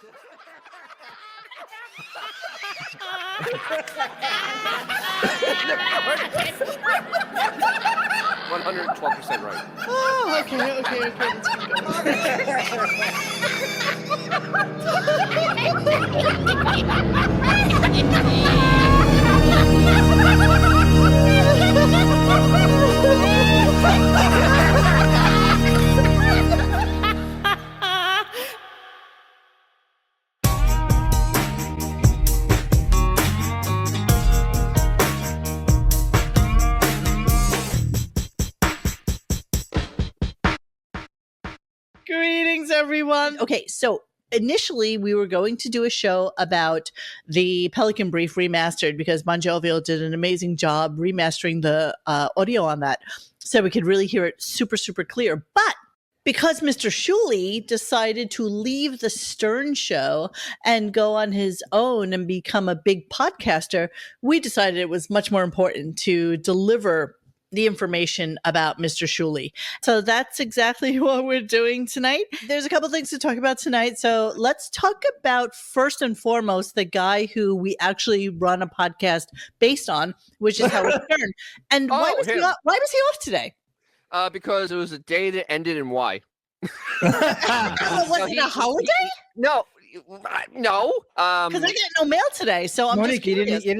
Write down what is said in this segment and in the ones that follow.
%112% right. Oh, okay. Let's Greetings, everyone. Okay, so initially we were going to do a show about the Pelican Brief remastered because BonJovial did an amazing job remastering the audio on that so we could really hear it super, super clear. But because Mr. Shuli decided to leave the Stern show and go on his own and become a big podcaster, we decided it was much more important to deliver the information about Mr. Shuli. So that's exactly what we're doing tonight. There's a couple things to talk about tonight. So let's talk about, first and foremost, the guy who we actually run a podcast based on, which is Howard Stern. And why was he off today? Because it was a day that ended in Y. Was it a holiday? No. Because I get no mail today, so I'm Monique, just curious. You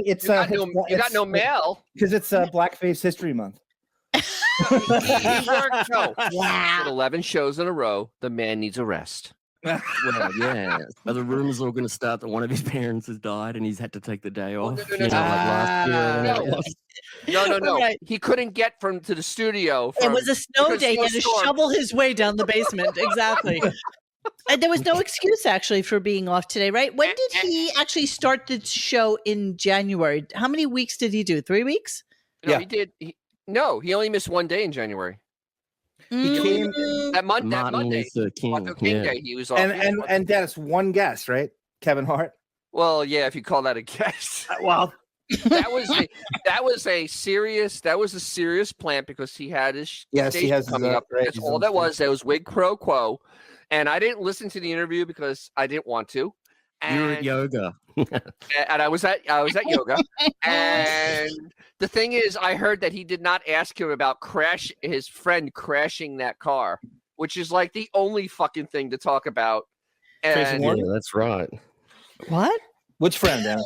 got no mail because it's Blackface History Month. He worked 11 shows in a row. The man needs a rest. Well, yeah. Are the rumors all going to start that one of his parents has died and he's had to take the day off? No. Right. He couldn't get to the studio. It was a snow day. He had to shovel his way down the basement. Exactly. And there was no excuse actually for being off today, right? When did he actually start the show in January? How many weeks did he do? 3 weeks? No, he did. He only missed one day in January. He came that Monday. King Day. He was off. And Dennis, one guest, right? Kevin Hart. Well, yeah, if you call that a guest. Well, that was a serious plant because he had his station coming up. That's all that was. That was wig pro quo. And I didn't listen to the interview because I didn't want to. You were at yoga. And I was at yoga. And the thing is, I heard that he did not ask him about his friend crashing that car, which is like the only fucking thing to talk about. And yeah, that's right. What? Which friend?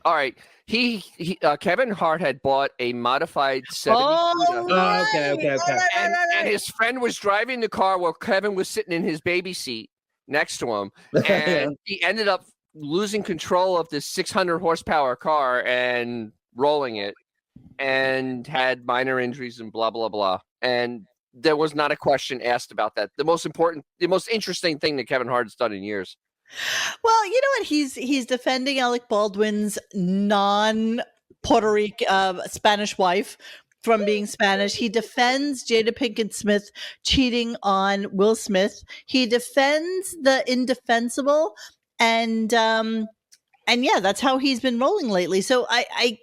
All right. He Kevin Hart had bought a modified 70. Okay. And his friend was driving the car while Kevin was sitting in his baby seat next to him, and he ended up losing control of this 600 horsepower car and rolling it, and had minor injuries and blah blah blah. And there was not a question asked about that. The most interesting thing that Kevin Hart's done in years. Well, you know what? He's defending Alec Baldwin's non-Puerto Rican Spanish wife from being Spanish. He defends Jada Pinkett Smith cheating on Will Smith. He defends the indefensible, and yeah, that's how he's been rolling lately. So I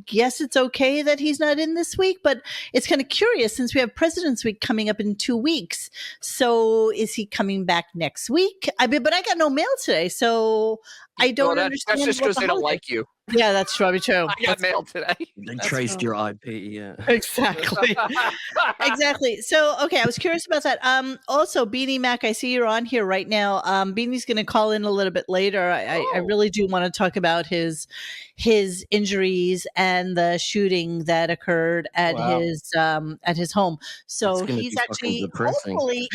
guess it's okay that he's not in this week, but it's kind of curious since we have President's Week coming up in 2 weeks. So is he coming back next week? But I got no mail today, so I don't understand. That's just because they don't like you. Yeah, that's probably true. I got mail today. They traced your IP, yeah. Exactly. Exactly. So, okay, I was curious about that. Also, Beaniemac, I see you're on here right now. Beanie's going to call in a little bit later. I really do want to talk about his injuries and the shooting that occurred at his home. So he's actually hopefully.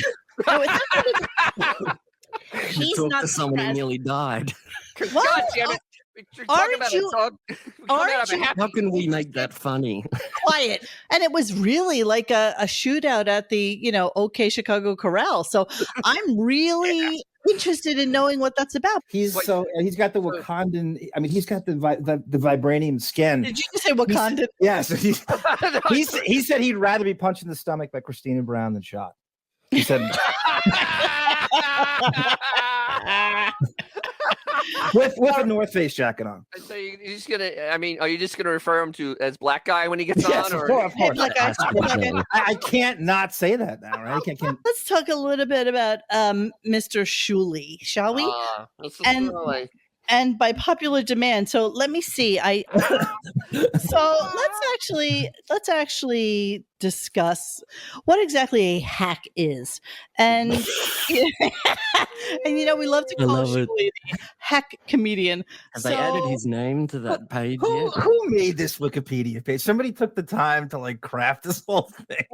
He's talked to someone who nearly died. God damn it. How can we make that funny? Quiet. And it was really like a shootout at the, OK Chicago Corral. So I'm really interested in knowing what that's about. He's got the Wakandan. I mean, he's got the vibranium skin. Did you just say Wakandan? Yes. He said he'd rather be punched in the stomach by Christina Brown than shot. He said. with a North Face jacket on. So you're just gonna? I mean, are you just gonna refer him to as black guy when he gets Yes, on? of Or course. Black guy, black guy. I can't not say that now, right? I can't. Let's talk a little bit about Mr. Shuli, shall we? And- And by popular demand. So let me see. So let's actually discuss what exactly a hack is. And and we love to call Shuli the hack comedian. Have they added his name to that page yet? Who made this Wikipedia page? Somebody took the time to like craft this whole thing.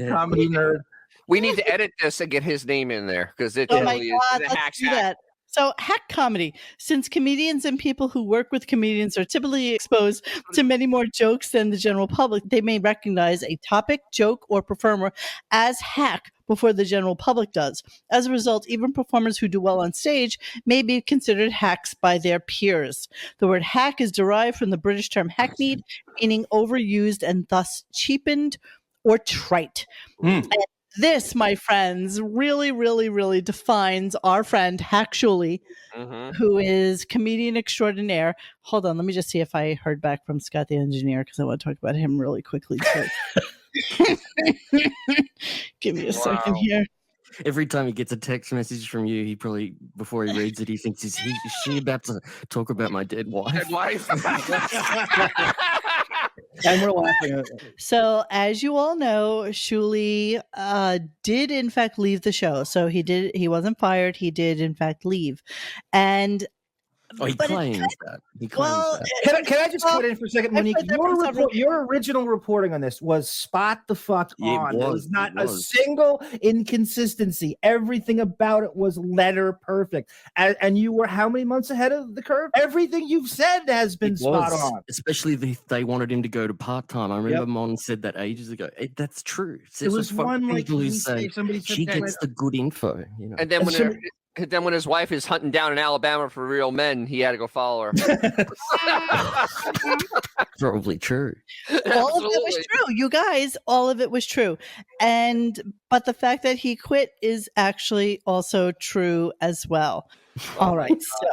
Comedy nerd. We need to edit this and get his name in there because it Oh my totally God, is a let's do that. So, hack comedy. Since comedians and people who work with comedians are typically exposed to many more jokes than the general public, they may recognize a topic, joke, or performer as hack before the general public does. As a result, even performers who do well on stage may be considered hacks by their peers. The word hack is derived from the British term hackneyed, meaning overused and thus cheapened or trite. And this, my friends, really, really, really defines our friend Hack Shuli, who is comedian extraordinaire. Hold on, let me just see if I heard back from Scott the engineer because I want to talk about him really quickly too. Give me a second here. Every time he gets a text message from you, he probably, before he reads it, he thinks, is she about to talk about my dead wife? Dead wife. And we're laughing at it. So, as you all know, Shuli did in fact leave the show. So he wasn't fired. He did in fact leave. And he claims that. He claims that. Can I just put in for a second, Monique? Your original reporting on this was spot the fuck on. There was not a single inconsistency. Everything about it was letter perfect. And you were how many months ahead of the curve? Everything you've said has been spot on. Especially if they wanted him to go to part-time. I remember Mon said that ages ago. That's true. There was one people who say she gets the good info. And then when his wife is hunting down in Alabama for real men, he had to go follow her. Probably true. All of it was true, you guys. All of it was true, but the fact that he quit is actually also true as well. All right, so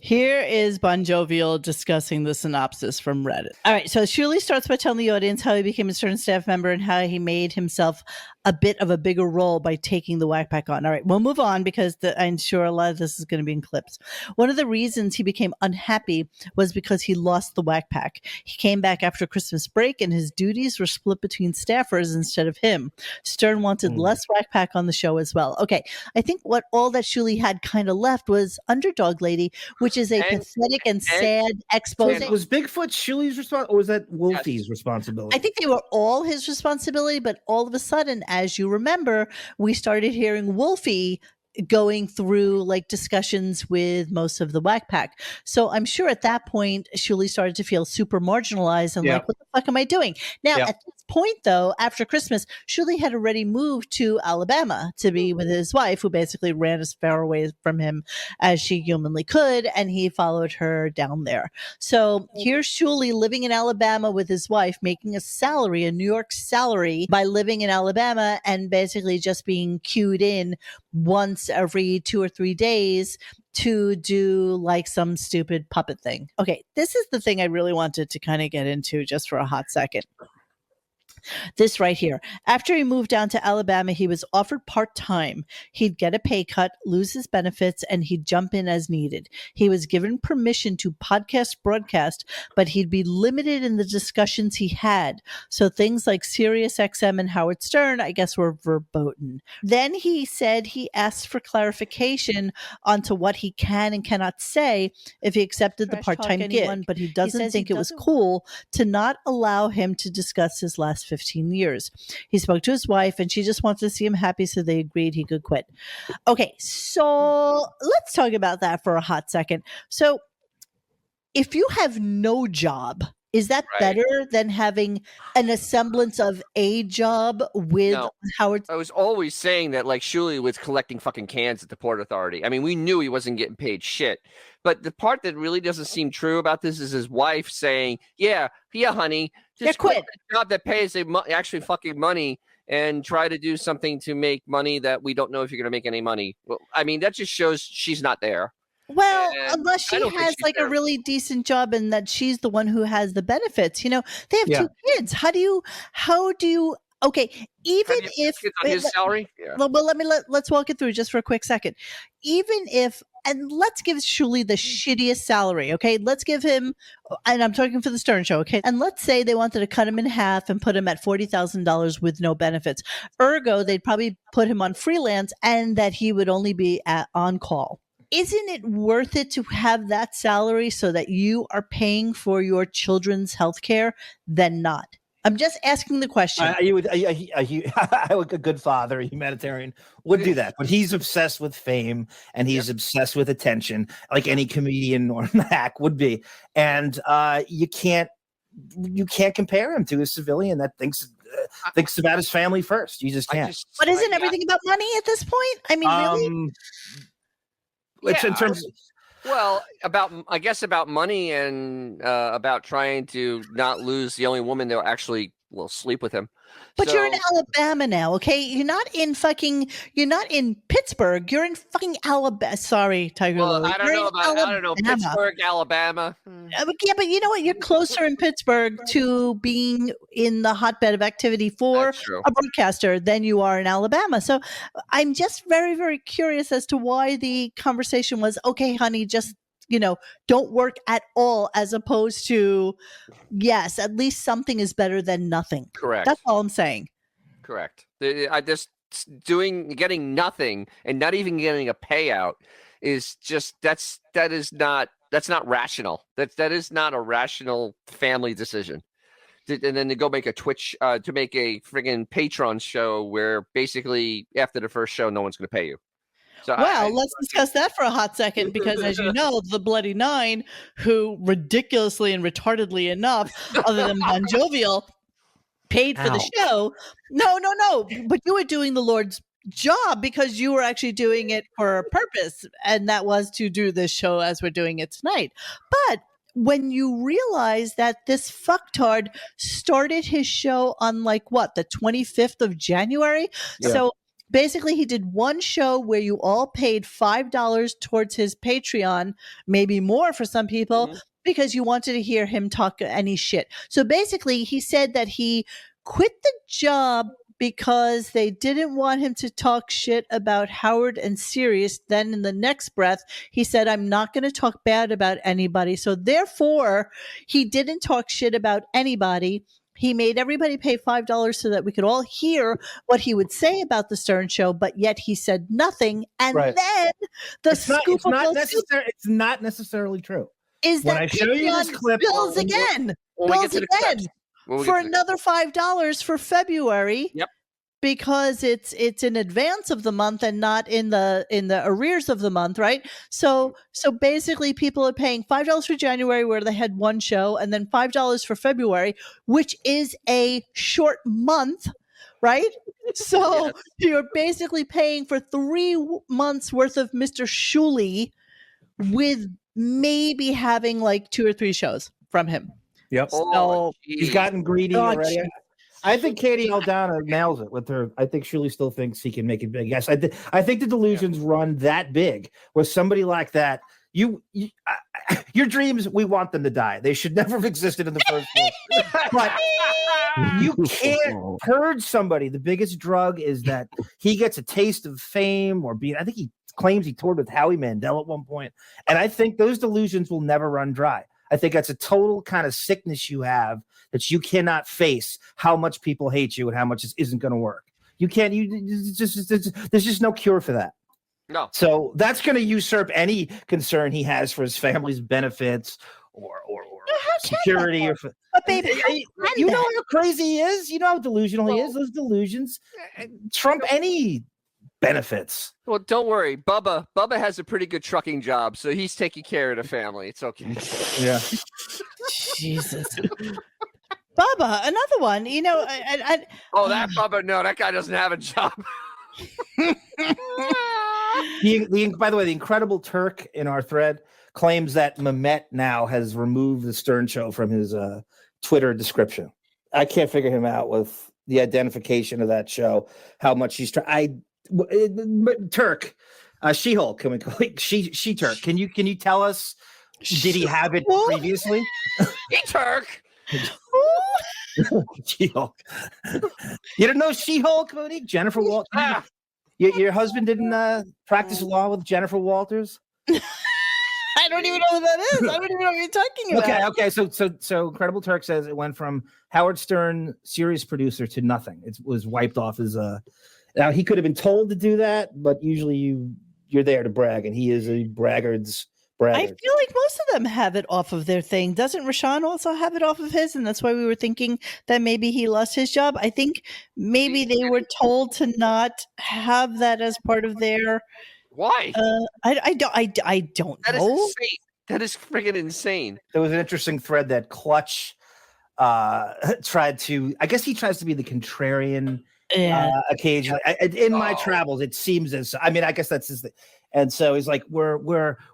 here is BonJovial discussing the synopsis from Reddit. All right, so Shuli starts by telling the audience how he became a certain staff member and how he made himself a bit of a bigger role by taking the whack pack on. All right, we'll move on because I'm sure a lot of this is going to be in clips. One of the reasons he became unhappy was because he lost the whack pack. He came back after Christmas break and his duties were split between staffers instead of him. Stern wanted less whack pack on the show as well. Okay, I think all that Shuli had kind of left was Underdog Lady, which is a pathetic and sad expose. Was Bigfoot Shuli's responsibility, or was that Wolfie's responsibility? I think they were all his responsibility, but all of a sudden, as you remember, we started hearing Wolfie going through like discussions with most of the whack pack. So I'm sure at that point, Shuli started to feel super marginalized and like, what the fuck am I doing? Now, at this point, though, after Christmas, Shuli had already moved to Alabama to be with his wife, who basically ran as far away from him as she humanly could, and he followed her down there. So here's Shuli living in Alabama with his wife, making a New York salary by living in Alabama and basically just being cued in once every 2 or 3 days to do like some stupid puppet thing. Okay, this is the thing I really wanted to kind of get into just for a hot second. This right here. After he moved down to Alabama, he was offered part-time. He'd get a pay cut, lose his benefits, and he'd jump in as needed. He was given permission to broadcast, but he'd be limited in the discussions he had. So things like Sirius XM and Howard Stern, I guess, were verboten. Then he said he asked for clarification onto what he can and cannot say if he accepted the part-time gig, but he doesn't think it was cool to not allow him to discuss his last 15 years. He spoke to his wife and she just wanted to see him happy, so they agreed he could quit. Okay, so let's talk about that for a hot second. So if you have no job, is that better than having a semblance of a job with Howard? I was always saying that like Shuli was collecting fucking cans at the Port Authority. I mean, we knew he wasn't getting paid shit. But the part that really doesn't seem true about this is his wife saying, yeah, honey, just quit a job that pays actually fucking money and try to do something to make money that we don't know if you're going to make any money. Well, I mean, that just shows she's not there. Well, And unless she I don't think has she's like a there. really decent job and that she's the one who has the benefits. They have Yeah. 2 kids. How do you okay, even Have you if kids on his salary? Yeah. well, let's walk it through just for a quick second. Even if and let's give Shuli the shittiest salary, okay? Let's give him, and I'm talking for the Stern Show, okay? And let's say they wanted to cut him in half and put him at $40,000 with no benefits. Ergo, they'd probably put him on freelance and that he would only be on call. Isn't it worth it to have that salary so that you are paying for your children's health care than not? I'm just asking the question. A good father, a humanitarian, would do that. But he's obsessed with fame and he's obsessed with attention, like any comedian or hack would be. And you can't compare him to a civilian that thinks about his family first. You just can't. But isn't everything about money at this point? I mean, really? It's in terms of, well, I guess about money and about trying to not lose the only woman that actually will sleep with him. But you're in Alabama now, okay? You're not in Pittsburgh. You're in fucking Alabama. Sorry, Tiger Well, Lily. I don't know Pittsburgh, Alabama. Yeah, but you know what? You're closer in Pittsburgh to being in the hotbed of activity for a broadcaster than you are in Alabama. So I'm just very, very curious as to why the conversation was, okay, honey, just, don't work at all, as opposed to, yes, at least something is better than nothing. Correct. That's all I'm saying. Correct. I just getting nothing and not even getting a payout is just that's not rational. That is not a rational family decision. And then to go make a Twitch to make a friggin' Patreon show where basically after the first show no one's going to pay you. So let's discuss that for a hot second, because as you know, the Bloody Nine, who ridiculously and retardedly enough, other than BonJovial, paid for the show. No. But you were doing the Lord's job because you were actually doing it for a purpose, and that was to do this show as we're doing it tonight. But when you realize that this fucktard started his show on the 25th of January. Yeah. So basically he did one show where you all paid $5 towards his Patreon, maybe more for some people, because you wanted to hear him talk any shit. So basically he said that he quit the job because they didn't want him to talk shit about Howard and Sirius. Then in the next breath, he said, I'm not going to talk bad about anybody. So therefore, he didn't talk shit about anybody. He made everybody pay $5 so that we could all hear what he would say about the Stern Show, but yet he said nothing. And then it's not necessarily true. Is when that I show you this clip bills again for another $5 for February? Yep. Because it's in advance of the month and not in the arrears of the month, right? So basically people are paying $5 for January where they had one show, and then $5 for February, which is a short month, right? So you're basically paying for 3 months worth of Mr. Shuli with maybe having 2 or 3 shows from him. Yep. So he's gotten greedy already. I think Katie Aldana nails it with her. I think Shuli still thinks he can make it big. Yes, I think the delusions run that big where somebody like that, your dreams, we want them to die. They should never have existed in the first place. But you can't purge somebody. The biggest drug is that he gets a taste of fame or being. I think he claims he toured with Howie Mandel at one point, and I think those delusions will never run dry. I think that's a total kind of sickness you have, that you cannot face how much people hate you and how much this isn't going to work. You can't. There's just no cure for that. No. So that's going to usurp any concern he has for his family's benefits or security. But baby, you know how crazy he is. You know how delusional he is. Those delusions trump any benefits. Well, don't worry. Bubba has a pretty good trucking job, so he's taking care of the family. It's okay. Yeah. Jesus. Bubba, another one. That Bubba, no, that guy doesn't have a job. By the way, the Incredible Turk in our thread claims that Mehmet now has removed the Stern Show from his Twitter description. I can't figure him out with the identification of that show, how much he's trying. Turk, She-Hulk. Can we call it She-Turk? Can you tell us? Did he have it previously? She-Turk. She-Hulk. You don't know She-Hulk, Monique? Jennifer Walters. Your husband didn't practice law with Jennifer Walters? I don't even know who that is. I don't even know what you're talking about. Okay. So Incredible Turk says it went from Howard Stern, series producer, to nothing. It was wiped off as a. Now he could have been told to do that, but usually you're there to brag, and he is a braggard's braggart. I feel like most of them have it off of their thing. Doesn't Rashawn also have it off of his? And that's why we were thinking that maybe he lost his job. I think maybe they were told to not have that as part of their. Why? I don't That know. is insane. That is freaking insane. There was an interesting thread that Clutch tried to. I guess he tries to be the contrarian. Yeah. Occasionally in my travels, it seems as. I mean, I guess that's his thing. And so he's like,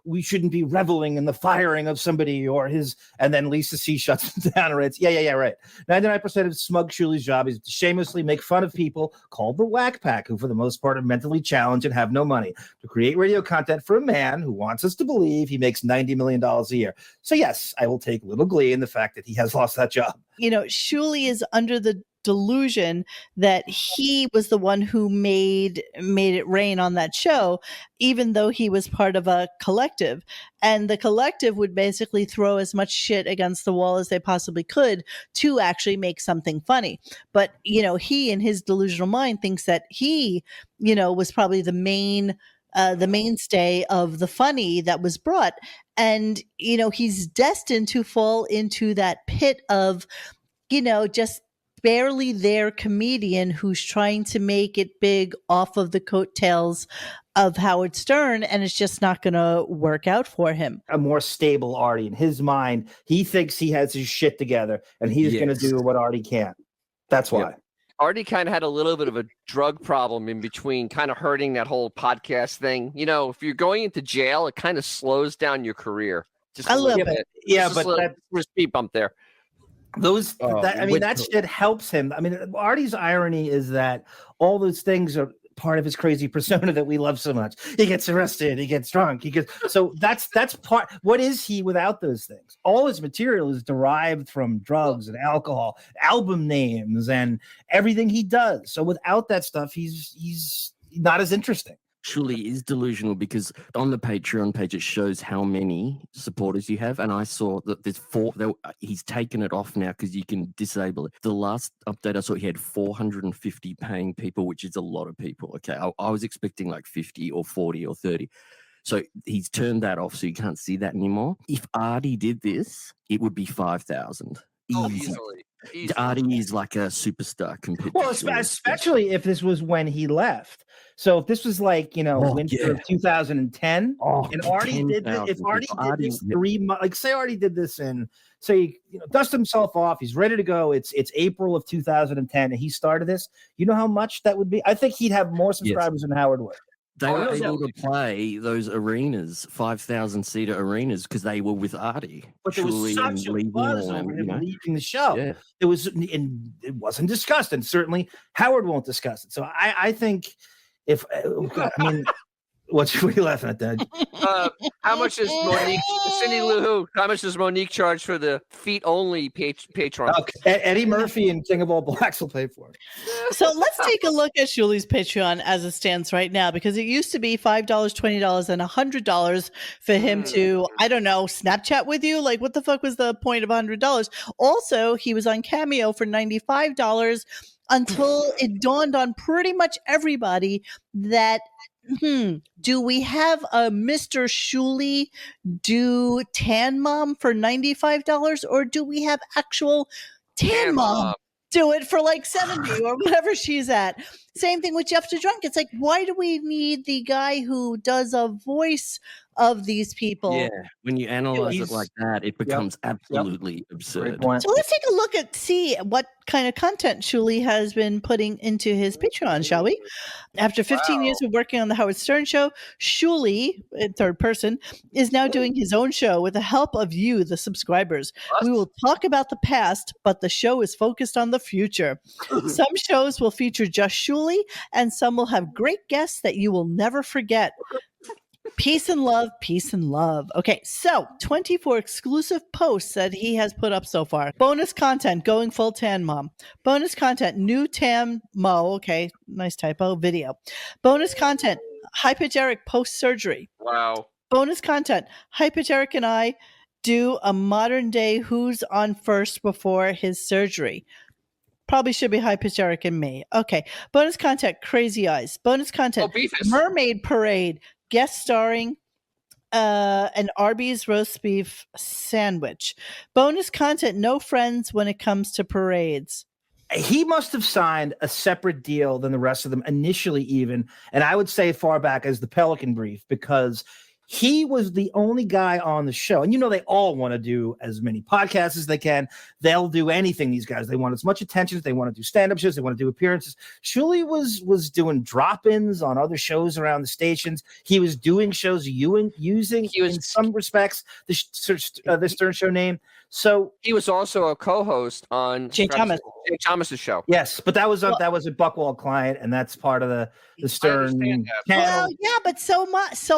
we shouldn't be reveling in the firing of somebody or his. And then Lisa C shuts him down and writes, yeah, right. 99% of Smug Shuli's job is to shamelessly make fun of people called the Whack Pack, who for the most part are mentally challenged and have no money, to create radio content for a man who wants us to believe he makes $90 million a year. So yes, I will take little glee in the fact that he has lost that job. You know, Shuli is under the delusion that he was the one who made it rain on that show, even though he was part of a collective, and the collective would basically throw as much shit against the wall as they possibly could to actually make something funny. But he in his delusional mind thinks that he was probably the mainstay of the funny that was brought, and he's destined to fall into that pit of just barely there comedian who's trying to make it big off of the coattails of Howard Stern, and it's just not going to work out for him. A more stable Artie in his mind. He thinks he has his shit together, and he's going to do what Artie can't. That's why. Yep. Artie kind of had a little bit of a drug problem in between, kind of hurting that whole podcast thing. If you're going into jail, it kind of slows down your career. Just a little bit. Yeah, just but that's a speed bump there. That shit helps him. I mean, Artie's irony is that all those things are part of his crazy persona that we love so much. He gets arrested, he gets drunk, so that's part. What is he without those things? All his material is derived from drugs and alcohol, album names, and everything he does. So without that stuff, he's not as interesting. Shuli is delusional because on the Patreon page, it shows how many supporters you have. And I saw that there's 4. He's taken it off now because you can disable it. The last update I saw, he had 450 paying people, which is a lot of people. Okay. I was expecting like 50 or 40 or 30. So he's turned that off. So you can't see that anymore. If Artie did this, it would be 5,000. Easily. Artie is like a superstar compared to especially if this was when he left. So if this was like, winter of 2010, and Artie did this, if Artie did this 3 months, like say Artie did this in, say, dust himself off, he's ready to go. It's April of 2010, and he started this. You know how much that would be? I think he'd have more subscribers than Howard would. They were able to play those arenas, 5,000-seater arenas, because they were with Artie. But there was such a buzz over him leaving the show. Yeah. It wasn't discussed, and certainly Howard won't discuss it. So I think what are you laughing at, Dad? How much does Monique, Cindy Lou Who, how much does Monique charge for the feet-only Patreon? Okay. Eddie Murphy and King of All Blacks will pay for it. So let's take a look at Shuli's Patreon as it stands right now, because it used to be $5, $20, and $100 for him to, I don't know, Snapchat with you. Like, what the fuck was the point of $100? Also, he was on Cameo for $95 until it dawned on pretty much everybody that do we have a Mr. Shuli do Tan Mom for $95, or do we have actual Tan Mom do it for like 70 or whatever she's at? Same thing with Jeff the Drunk. It's like, why do we need the guy who does a voice of these people? Yeah, when you analyze it like that, it becomes absolutely absurd. So let's take a look at see what kind of content Shuli has been putting into his Patreon, shall we? After 15 years of working on the Howard Stern Show, Shuli, in third person, is now doing his own show with the help of you, the subscribers. We will talk about the past, but the show is focused on the future. Some shows will feature just Shuli Shuli, and some will have great guests that you will never forget. Peace and love, peace and love. Okay, so 24 exclusive posts that he has put up so far. Bonus content, going full tan mom. Bonus content, new tan mo. Okay, nice typo, video. Bonus content, high pitch Eric post surgery. Wow. Bonus content, high pitch Eric and I do a modern day who's on first before his surgery. Probably should be high pitch Eric and me. Okay, bonus content, crazy eyes. Bonus content, Beefus. mermaid parade. Guest starring an Arby's roast beef sandwich. Bonus content, no friends when it comes to parades. He must have signed a separate deal than the rest of them initially even, and I would say far back as the Pelican Brief, because he was the only guy on the show. And they all want to do as many podcasts as they can. They'll do anything, these guys. They want as much attention. They want to do stand-up shows. They want to do appearances. Shuli was doing drop-ins on other shows around the stations. He was doing shows using, in some respects, the Stern Show name. So he was also a co-host on Jay Thomas's show. Yes, but that was a Buckwald client, and that's part of the Stern channel. Well, yeah, but so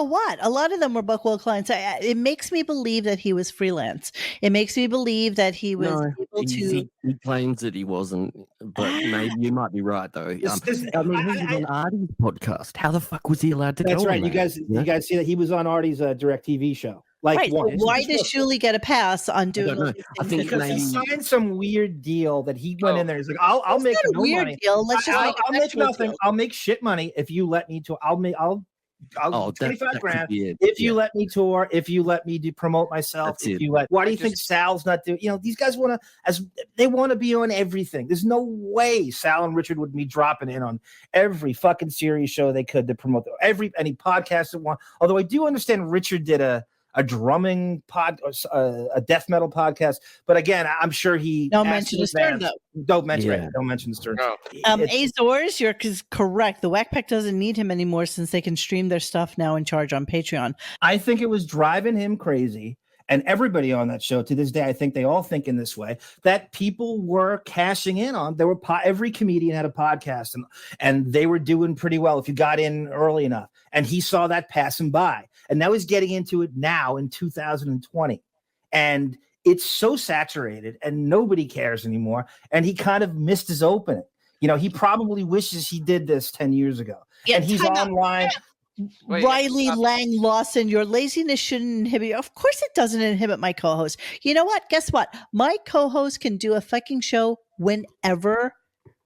what? A lot of them were Buckwald clients. It makes me believe that he was freelance. It makes me believe that he was able to. He claims that he wasn't, but maybe you might be right though. He was on Artie's podcast. How the fuck was he allowed to go? That's right. On you guys see that he was on Artie's DirecTV show. Like, so why does Shuli get a pass on doing all these things? I think because he signed some weird deal that he went in there. He's like, I'll make no weird money. Deal. Let's just I'll make nothing. Deal. I'll make shit money if you let me to. I'll 25 grand if you let me tour. If you let me promote myself. Why do you think Sal's not doing? These guys want to be on everything. There's no way Sal and Richard would be dropping in on every fucking series show they could to promote any podcast that want. Although I do understand Richard did a drumming a death metal podcast, but again, I'm sure he don't mention the Stern though. Don't mention the Stern. No. Azores, you're correct. The Whack Pack doesn't need him anymore since they can stream their stuff now and charge on Patreon. I think it was driving him crazy. And everybody on that show to this day, I think they all think in this way, that people were cashing in on. There were every comedian had a podcast, and they were doing pretty well if you got in early enough. And he saw that pass him by. And now he's getting into it now in 2020. And it's so saturated and nobody cares anymore. And he kind of missed his opening. He probably wishes he did this 10 years ago. Yeah, and he's online. Riley Lang Lawson, your laziness shouldn't inhibit you. Of course it doesn't inhibit my co-host. You know what? Guess what? My co-host can do a fucking show whenever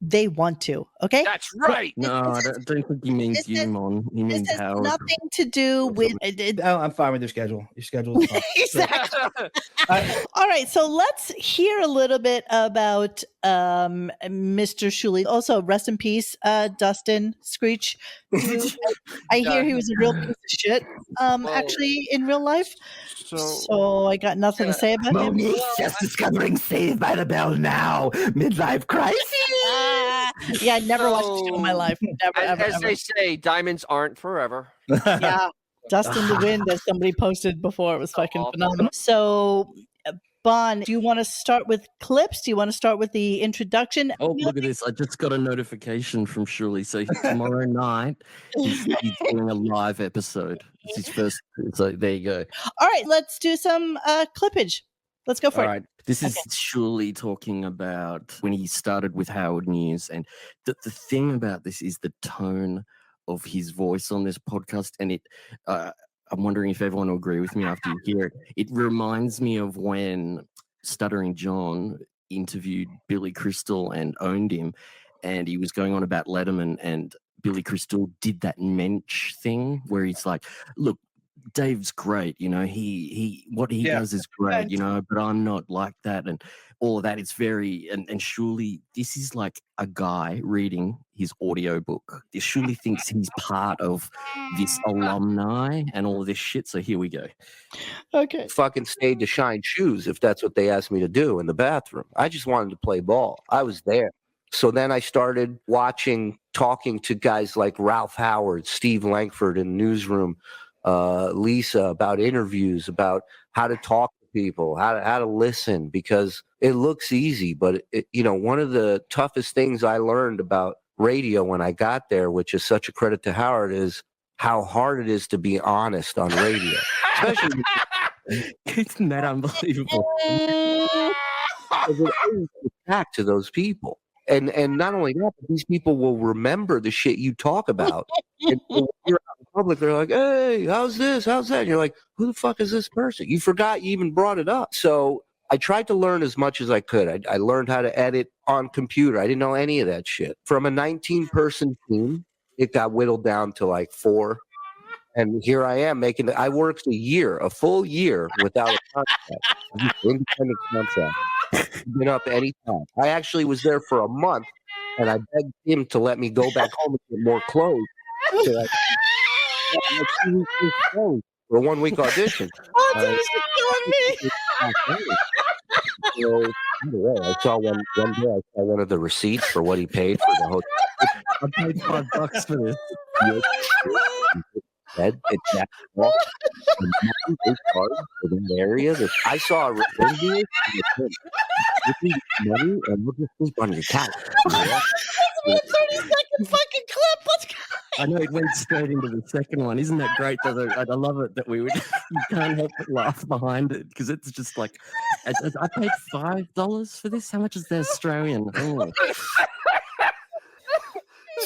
they want to. Okay? That's right. No, I don't think he means you, Mon. He means this has Howard. nothing to do with I'm fine with your schedule. Your schedule is fine. Exactly. All right, so let's hear a little bit about Mr. Shuli. Also, rest in peace, Dustin Screech. I hear he was a real piece of shit. Actually, in real life. So I got nothing to say about him. Monique's just discovering Saved by the Bell now. Midlife crisis. Yeah, I never watched a show in my life. Never, as they say, diamonds aren't forever. Yeah. Dust in the Wind, as somebody posted before. It was fucking phenomenal. So, Bon, do you want to start with clips? Do you want to start with the introduction? Oh, look at this. I just got a notification from Shuli. So tomorrow night, he's doing a live episode. It's his first. So there you go. All right, let's do some clippage. Let's go for it. All right. This is Shuli talking about when he started with Howard News. And the thing about this is the tone of his voice on this podcast. And I'm wondering if everyone will agree with me after you hear it. It reminds me of when Stuttering John interviewed Billy Crystal and owned him. And he was going on about Letterman, and Billy Crystal did that mensch thing where he's like, look, Dave's great, he what he does is great, but I'm not like that, and all of that. It's very and surely this is like a guy reading his audiobook. This surely thinks he's part of this alumni and all of this shit. So here we go. Okay. Fucking stayed to shine shoes if that's what they asked me to do in the bathroom. I just wanted to play ball. I was there. So then I started talking to guys like Ralph Howard, Steve Langford in the newsroom, Lisa, about interviews, about how to talk to people, how to listen, because it looks easy, but one of the toughest things I learned about radio when I got there, which is such a credit to Howard, is how hard it is to be honest on radio. Especially Isn't that unbelievable? back to those people. And not only that, but these people will remember the shit you talk about. And when you're out in public, they're like, hey, how's this? How's that? And you're like, who the fuck is this person? You forgot you even brought it up. So I tried to learn as much as I could. I learned how to edit on computer. I didn't know any of that shit. From a 19-person team, it got whittled down to like 4. And here I am I worked a full year without a contract, independent contract. Been up any time. I actually was there for a month, and I begged him to let me go back home and get more clothes. So I for a 1-week audition. This is killing me. So, I saw one day. I saw one of the receipts for what he paid for the hotel. I paid $5 for this. It's that small. For that area. I saw a review. Money and we'll just sleep on your couch. That's a 30-second fucking clip. Let's go. I know it went straight into the second one. Isn't that great? I love it that you can't help but laugh behind it because it's just like, I paid $5 for this. How much is the Australian? Oh.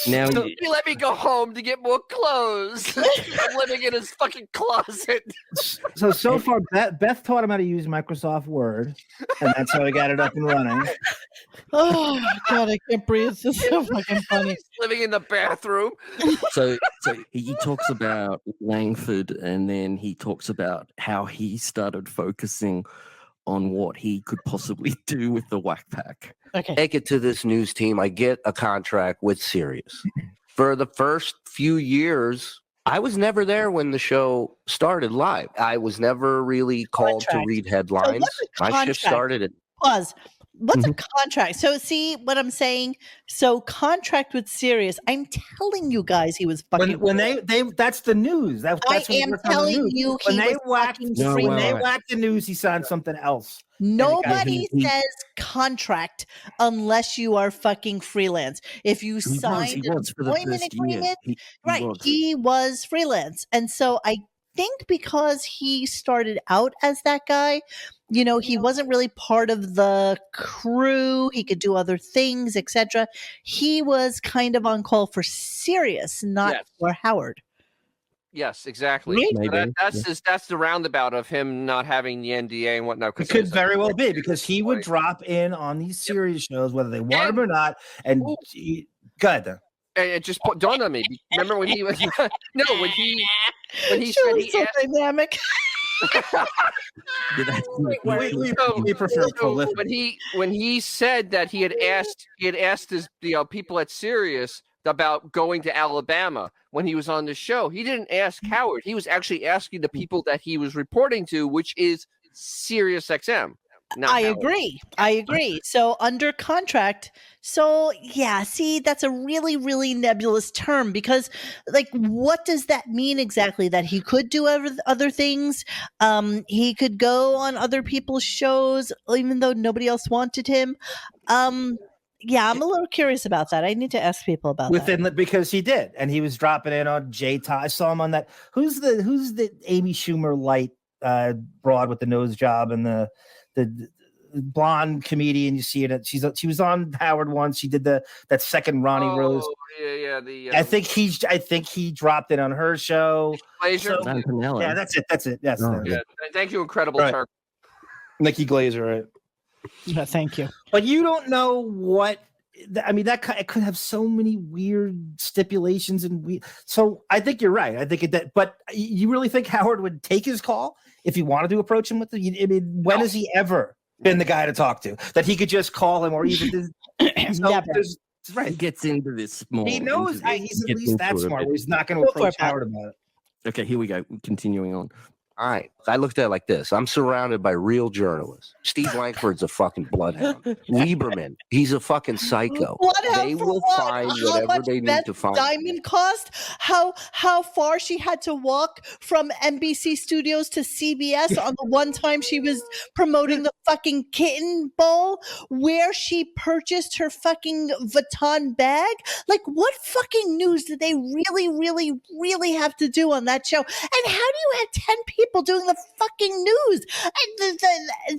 Now he let me go home to get more clothes. I'm living in his fucking closet. So far, Beth taught him how to use Microsoft Word, and that's how he got it up and running. Oh God, I can't breathe. This is so fucking funny. He's living in the bathroom. So he talks about Langford, and then he talks about how he started focusing on what he could possibly do with the Whack Pack. Okay. Take it to this news team. I get a contract with Sirius. For the first few years, I was never there when the show started live. I was never really called to read headlines. My shift started at Pause. What's a contract? So see what I'm saying? So contract with Sirius. I'm telling you guys he was fucking when they that's the news. That's I what am telling you when he they was whacked fucking when they freelance. whacked the news, he signed something else. Nobody says contract unless you are fucking freelance. If you signed an employment agreement, he was freelance. And so I think because he started out as that guy, he wasn't really part of the crew. He could do other things, etc. He was kind of on call for Sirius, not for Howard. Yes, exactly. That's the roundabout of him not having the NDA and whatnot. It could very well be because he would drop in on these Sirius shows, whether they want him or not. And go ahead, then. And it just dawned on me. Remember when he was when he said he asked dynamic. We prefer prolific. When he said that he had asked his people at Sirius about going to Alabama when he was on the show. He didn't ask Howard. He was actually asking the people that he was reporting to, which is Sirius XM. I agree. So under contract. So yeah, see, that's a really, really nebulous term because what does that mean exactly? That he could do other things? He could go on other people's shows, even though nobody else wanted him. Yeah, I'm a little curious about that. I need to ask people about that. Because he did, and he was dropping in on J. I saw him on that. Who's the Amy Schumer light broad with the nose job and the blonde comedian? You see it. She was on Howard once. She did that second Ronnie Rose. Yeah. I think he dropped in on her show. Glazer. Yeah, that's it. Yes. Thank you, Incredible Turk. Nikki Glazer, right? Yeah, thank you. But you don't know what. I mean, it could have so many weird stipulations and so I think you're right. I think but you really think Howard would take his call if he wanted to approach him with it? I mean, when has he ever been the guy to talk to that he could just call him or even never? Right. He gets into this more. He knows he's at least that smart. He's not going to approach Howard about it. Okay, here we go. Continuing on. All right. I looked at it like this. I'm surrounded by real journalists. Steve Langford's a fucking bloodhound. Lieberman, he's a fucking psycho. They will find whatever they need to find. Diamond cost? How far she had to walk from NBC Studios to CBS on the one time she was promoting the fucking Kitten Bowl, where she purchased her fucking Vuitton bag? Like, what fucking news did they really have to do on that show? And how do you have 10 people doing the fucking news?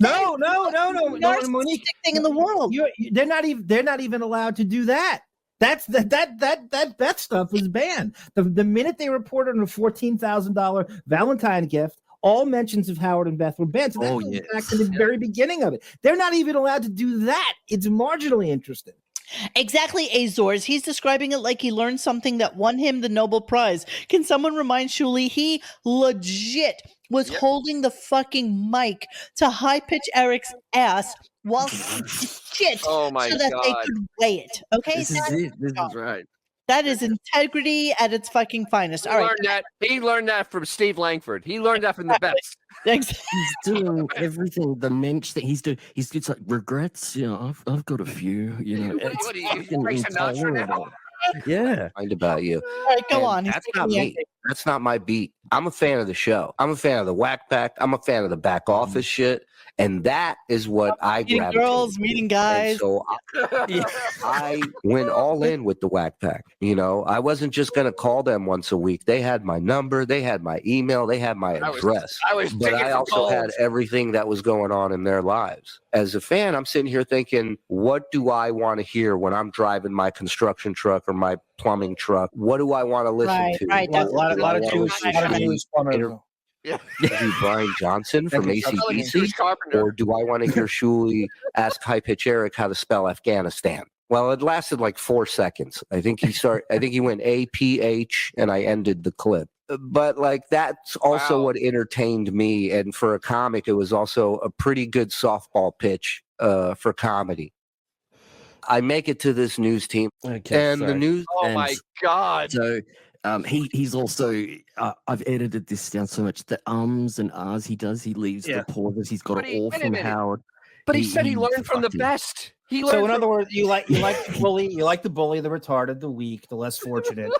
No, narcissistic thing in the world. They're not even allowed to do that. That stuff was banned. The minute they reported on a $14,000 Valentine gift, all mentions of Howard and Beth were banned. So that goes back to the very beginning of it. They're not even allowed to do that. It's marginally interesting. Exactly, Azores. He's describing it like he learned something that won him the Nobel Prize. Can someone remind Shuli he legit was holding the fucking mic to high-pitch Eric's ass while shit Oh my so that they God. could weigh it. Okay, This is it. This is right. that is integrity at its fucking finest. All right, He learned that from Steve Langford. He learned that from the best. thanks. He's doing everything. The mensch that he's doing. He's just like regrets. You know, I've got a few. You know, it's What are you, fucking Frank Sinatra now? intolerable. Yeah. Mind about you. All right, go And on. He's That's taking not the me. acting. That's not my beat. I'm a fan of the show. I'm a fan of the whack pack. I'm a fan of the back office shit. And that is what I Meeting gravitate girls, to. meeting And guys. so I went all in with the whack pack. You know, I wasn't just going to call them once a week. They had my number, they had my email, they had my address. But But I also had everything that was going on in their lives. As a fan, I'm sitting here thinking, what do I want to hear when I'm driving my construction truck or my plumbing truck? What do I want to listen to? Right, A that's lot of Jewish plumbers. Interview Brian Johnson from ACDC? Bruce Carpenter. Or do I want to hear Shuli ask High Pitch Eric how to spell Afghanistan? Well, it lasted like 4 seconds. I think he went APH and I ended the clip. But like that's also what entertained me. And for a comic, it was also a pretty good softball pitch for comedy. I make it to this news team. Okay. And the news. Oh my God. So he's also I've edited this down so much. The ums and ahs he does, he leaves the pauses. He's got it all Wait a from minute. Howard. But he said he learned from the fucking- best. He learned So in from- other words, you like the bully, the retarded, the weak, the less fortunate.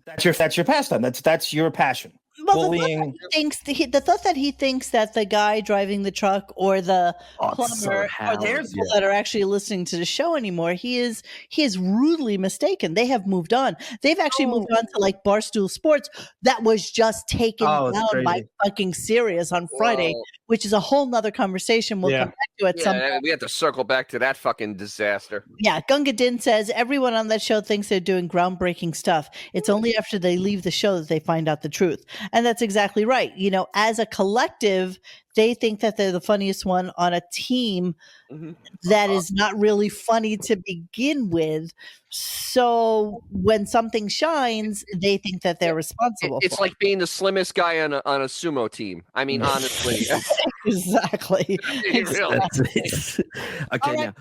That's your pastime. That's your passion. Well, Bullying. the thought that he thinks that the guy driving the truck or the it's so plumber or the Howard, people that are actually listening to the show anymore, he is rudely mistaken. They have moved on. They've actually moved on to like Barstool Sports that was just taken Oh, it's down by crazy. fucking Sirius on Friday, Whoa. which is a whole nother conversation we'll come back to at some point. We have to circle back to that fucking disaster. Yeah, Gunga Din says everyone on that show thinks they're doing groundbreaking stuff. It's only after they leave the show that they find out the truth. And that's exactly right. You know, as a collective, they think that they're the funniest one on a team that is not really funny to begin with. So when something shines, they think that they're responsible. It's for like being the slimmest guy on a sumo team. I mean, honestly. Exactly. Really. That's it. Okay, now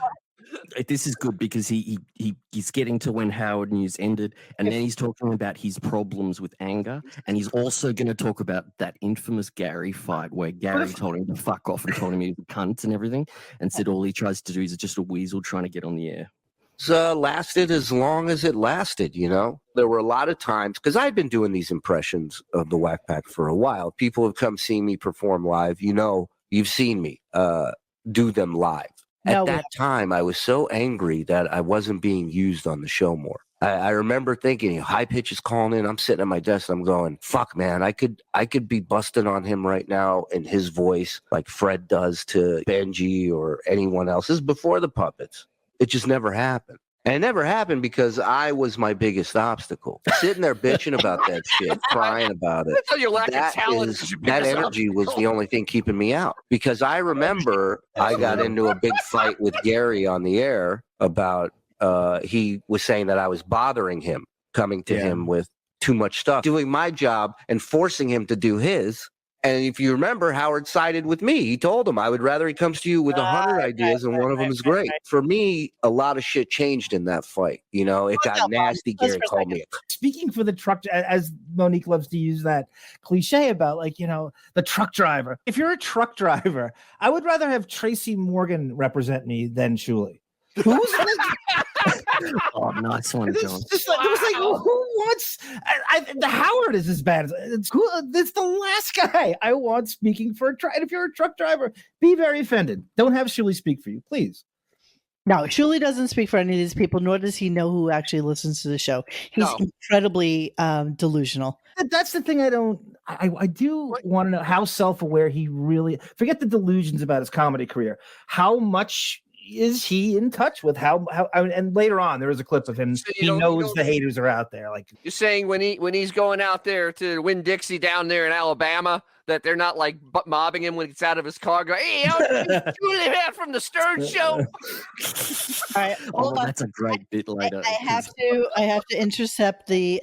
this is good because he's getting to when Howard News ended, and then he's talking about his problems with anger, and he's also going to talk about that infamous Gary fight where Gary told him to fuck off and told him he was a cunt and everything, and said all he tries to do is just a weasel trying to get on the air. Lasted as long as it lasted, you know. There were a lot of times, because I've been doing these impressions of the Whack Pack for a while. People have come see me perform live. You know, you've seen me do them live. At that time, I was so angry that I wasn't being used on the show more. I remember thinking, High Pitch is calling in. I'm sitting at my desk. I'm going, fuck, man, I could be busting on him right now in his voice like Fred does to Benji or anyone else. This is before the puppets. It just never happened. And it never happened because I was my biggest obstacle. Sitting there bitching about that shit, crying about it. That's how your lack of talent is your That biggest energy was obstacle. the only thing keeping me out. Because I remember I got into a big fight with Gary on the air about he was saying that I was bothering him, coming to him with too much stuff, doing my job and forcing him to do his. And if you remember, Howard sided with me. He told him, I would rather he comes to you with 100 ideas and one of them is great. For me, a lot of shit changed in that fight. You know, it got nasty. Gary called me. Speaking for the truck, as Monique loves to use that cliche about, like, you know, the truck driver. If you're a truck driver, I would rather have Tracy Morgan represent me than Shuli. Who's Oh, nice one, John. It was like, who wants? The Howard is as bad. It's the last guy I want speaking for a truck. And if you're a truck driver, be very offended. Don't have Shuli speak for you, please. No, Shuli doesn't speak for any of these people, nor does he know who actually listens to the show. He's incredibly delusional. That's the thing. I do want to know how self-aware he really. Forget the delusions about his comedy career. How much is he in touch with how and later on there is a clip of him. So he knows the haters are out there. Like, you're saying when he's going out there to win Dixie down there in Alabama, that they're not like mobbing him when he gets out of his car going, hey, Shuli Egar from the Stern Show. All right, that's a great bit later. I have to intercept the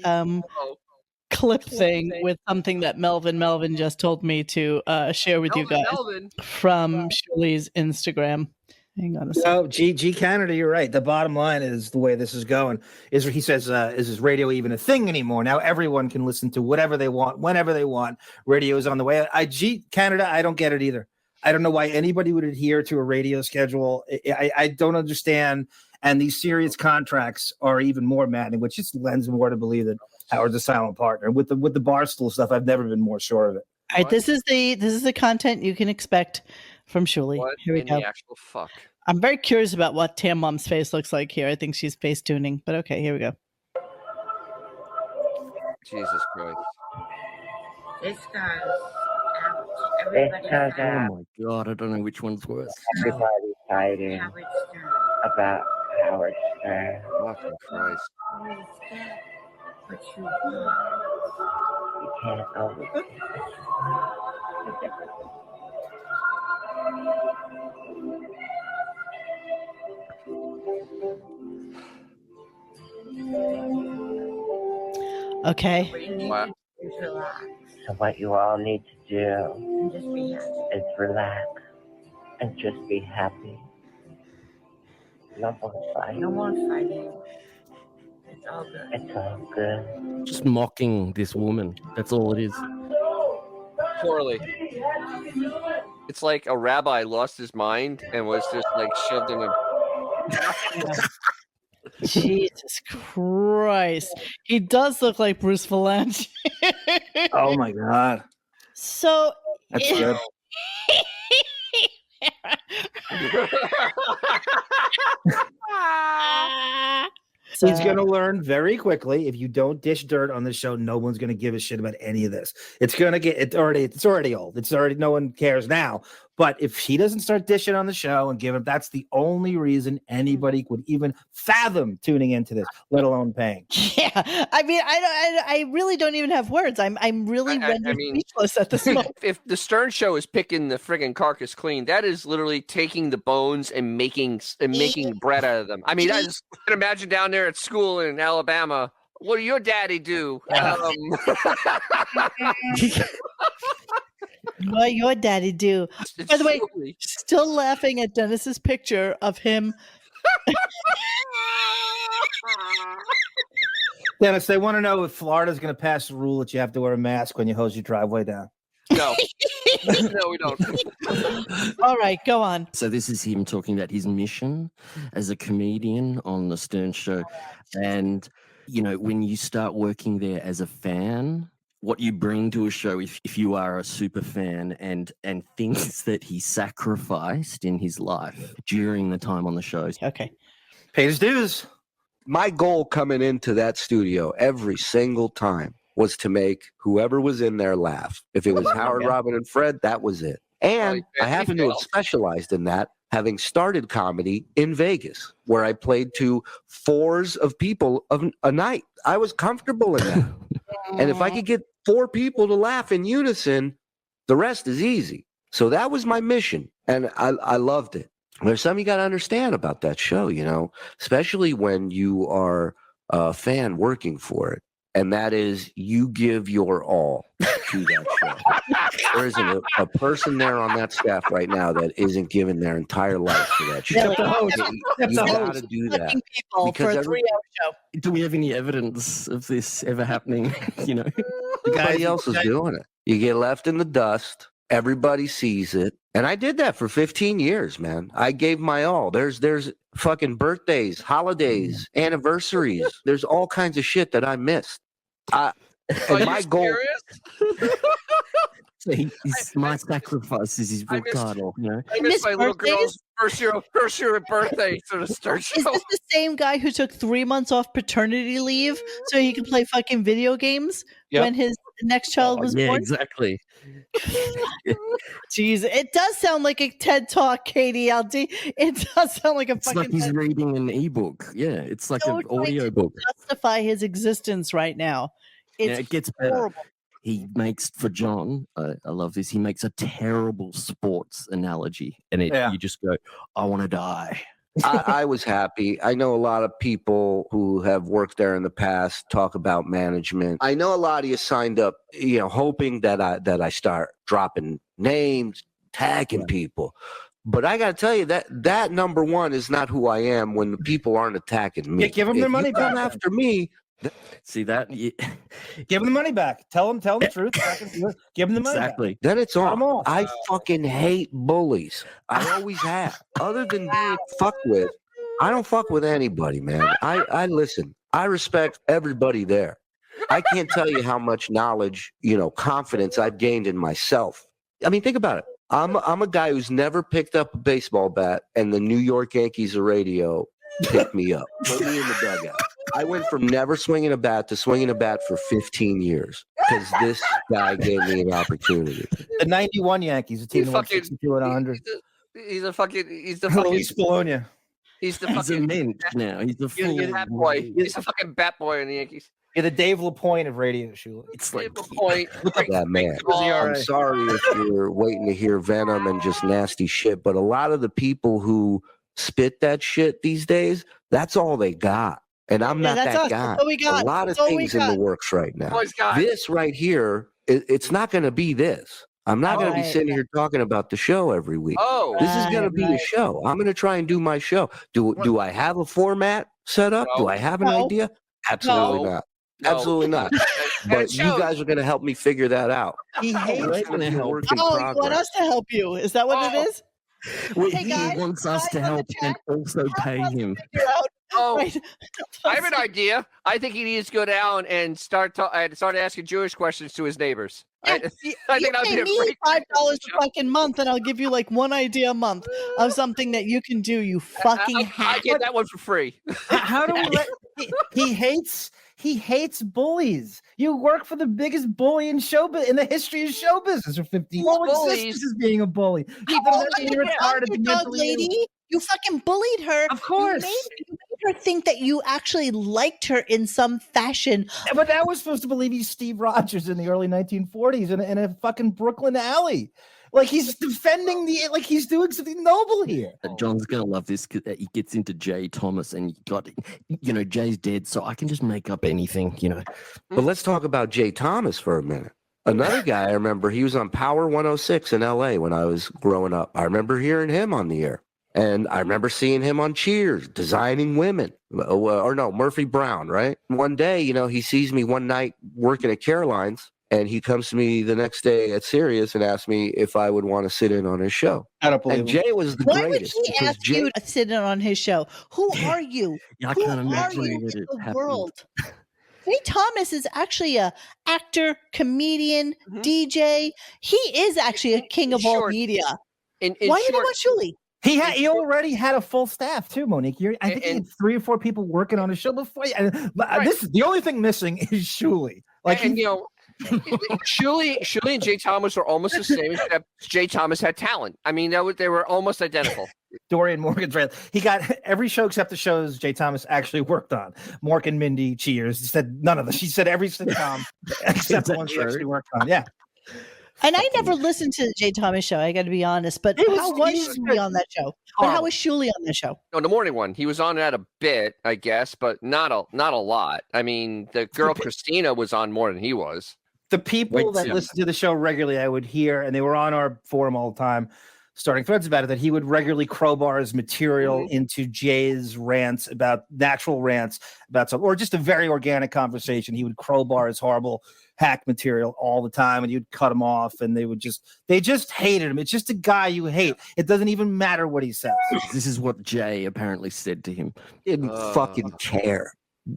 clip thing with something that Melvin just told me to share with you guys from Shuli's Instagram. Hang on a second. No, G Canada, you're right. The bottom line is the way this is going is he says, is radio even a thing anymore? Now everyone can listen to whatever they want, whenever they want. Radio is on the way. G Canada, I don't get it either. I don't know why anybody would adhere to a radio schedule. I don't understand. And these serious contracts are even more maddening, which just lends more to believe that Howard's a silent partner. With the Barstool stuff, I've never been more sure of it. All right, this is the content you can expect from Shuli. Here we go. The actual fuck? I'm very curious about what Tam Mom's face looks like here. I think she's face tuning, but okay, here we go. Jesus Christ. This guy's out. Everybody's out. Oh my God, I don't know which one's worse. Everybody's fighting about Howard Stern. Fucking Christ. Always get what you want. You can't always get Okay. Wow. So what you all need to do is relax and just be happy. No more fighting. No more fighting. It's all good. It's all good. Just mocking this woman. That's all it is. Poorly. It's like a rabbi lost his mind and was just like shoved in a. Jesus Christ. He does look like Bruce Valanche. Oh my God. So that's good. He's going to learn very quickly. If you don't dish dirt on the show, no one's going to give a shit about any of this. It's already old. It's already, no one cares now. But if he doesn't start dishing on the show and give him, that's the only reason anybody would even fathom tuning into this, let alone paying. Yeah, I mean, I really don't even have words. I'm really rendered speechless at this moment. If the Stern Show is picking the friggin' carcass clean, that is literally taking the bones and making bread out of them. I mean, I just can imagine down there at school in Alabama. What do your daddy do? What your daddy do? By the way, still laughing at Dennis's picture of him. Dennis, they want to know if Florida's going to pass a rule that you have to wear a mask when you hose your driveway down. No. No, we don't. All right, go on. So this is him talking about his mission as a comedian on the Stern Show. And, you know, when you start working there as a fan, what you bring to a show, if you are a super fan, and things that he sacrificed in his life during the time on the show. Okay. Pay his dues. My goal coming into that studio every single time was to make whoever was in there laugh. If it was Howard, Robin, and Fred, that was it. And I happen to have specialized in that, having started comedy in Vegas, where I played to fours of people a night. I was comfortable in that. And if I could get 4 people to laugh in unison, the rest is easy. So that was my mission, and I loved it. There's something you got to understand about that show, you know, especially when you are a fan working for it. and that is you give your all to that show. There isn't a person there on that staff right now that isn't giving their entire life to that show. That's the host. That's You the got host. to do that. People Because for a 3-hour show. Do we have any evidence of this ever happening? You know, Everybody else is doing it. You get left in the dust. Everybody sees it. And I did that for 15 years, man. I gave my all. There's fucking birthdays, holidays, anniversaries. There's all kinds of shit that I missed. And my goal. So my sacrifice is his book title. You know, I missed my little girl's first year birthday to the start show. Is this the same guy who took 3 months off paternity leave so he could play fucking video games when his next child was yeah, born? Exactly. Jeez, it does sound like a TED Talk, KDLD. It does sound like a It's fucking like he's TED reading an ebook. Yeah, it's like So an trying audio to book. justify his existence right now. It's It gets better. horrible. He makes for John. I love this. He makes a terrible sports analogy, and you just go, "I want to die." I was happy. I know a lot of people who have worked there in the past talk about management. I know a lot of you signed up, hoping that I start dropping names, tagging people. But I got to tell you that number one is not who I am when the people aren't attacking me. Yeah, give them their money back. Come after me. See that? Give them the money back. Tell them the truth. Give them the money Exactly. back. Then it's on. on. I fucking hate bullies. I always have. Other than being fucked with, I don't fuck with anybody, man. I listen. I respect everybody there. I can't tell you how much knowledge, confidence I've gained in myself. I mean, think about it. I'm a guy who's never picked up a baseball bat, and the New York Yankees radio picked me up, put me in the dugout. I went from never swinging a bat to swinging a bat for 15 years because this guy gave me an opportunity. The 91 Yankees, a team that won 62 and 100. He's the fucking Luis Bologna. He's the He's a fucking mint now. He's a full bat boy. He's a fucking bat boy in the Yankees. You're the Dave LaPointe of radio, Shuli. It's like Point. Yeah, man. I'm sorry if you're waiting to hear venom and just nasty shit, but a lot of the people who spit that shit these days, that's all they got. And I'm not that guy. That's all we got. A lot of things in the works right now. This right here, it's not going to be this. I'm not going to be sitting here talking about the show every week. This is going to be the show. I'm going to try and do my show. Do I have a format set up? No. Do I have an idea? Absolutely not. No. Absolutely not. But you guys are going to help me figure that out. He hates going to help. You want us to help you? Is that what it is? He wants us to help and also pay him. I have an idea. I think he needs to go down and start asking Jewish questions to his neighbors. Yeah, I think that'd be a great $5 a fucking month, and I'll give you like one idea a month of something that you can do. You fucking hack. I get that one for free. How do we let he hates bullies. You work for the biggest bully in the history of show business for 15 years. Bullies as being a bully. You fucking bullied her. Of course. You made her think that you actually liked her in some fashion. But that was supposed to believe he's Steve Rogers in the early 1940s in a fucking Brooklyn alley. Like he's defending he's doing something noble here. John's gonna love this because he gets into Jay Thomas, and Jay's dead, so I can just make up anything, But let's talk about Jay Thomas for a minute. Another guy I remember, he was on Power 106 in LA when I was growing up. I remember hearing him on the air. And I remember seeing him on Cheers, designing women. Or no, Murphy Brown, right? One day, he sees me one night working at Caroline's, and he comes to me the next day at Sirius and asks me if I would want to sit in on his show. I don't believe and Jay was the Why greatest. Why would he ask you to sit in on his show? Who are you? I Who can't are imagine you that in it the happened. world? Jay Thomas is actually a actor, comedian, DJ. He is actually a king of all media. Why do you want Shuli? He already had a full staff too, Monique. I think he had 3 or 4 people working on his show before. This is the only thing missing is Shuli. Shuli and Jay Thomas were almost the same, except Jay Thomas had talent. I mean, they were almost identical. Dorian Morgan's right. He got every show except the shows Jay Thomas actually worked on. Mork and Mindy, Cheers. He said none of them. She said every sitcom except the one she actually worked on. Yeah. And I never listened to the Jay Thomas show. I got to be honest. But how was Shuli on that show? But how was Shuli on that show? No, the morning one. He was on that a bit, I guess, but not a lot. I mean, the girl Christina was on more than he was. The people that listen to the show regularly, I would hear, and they were on our forum all the time, starting threads about it, that he would regularly crowbar his material into Jay's rants about natural rants about something, or just a very organic conversation. He would crowbar his horrible hack material all the time, and you'd cut him off, and they just hated him. It's just a guy you hate. It doesn't even matter what he says. This is what Jay apparently said to him. Didn't fucking care.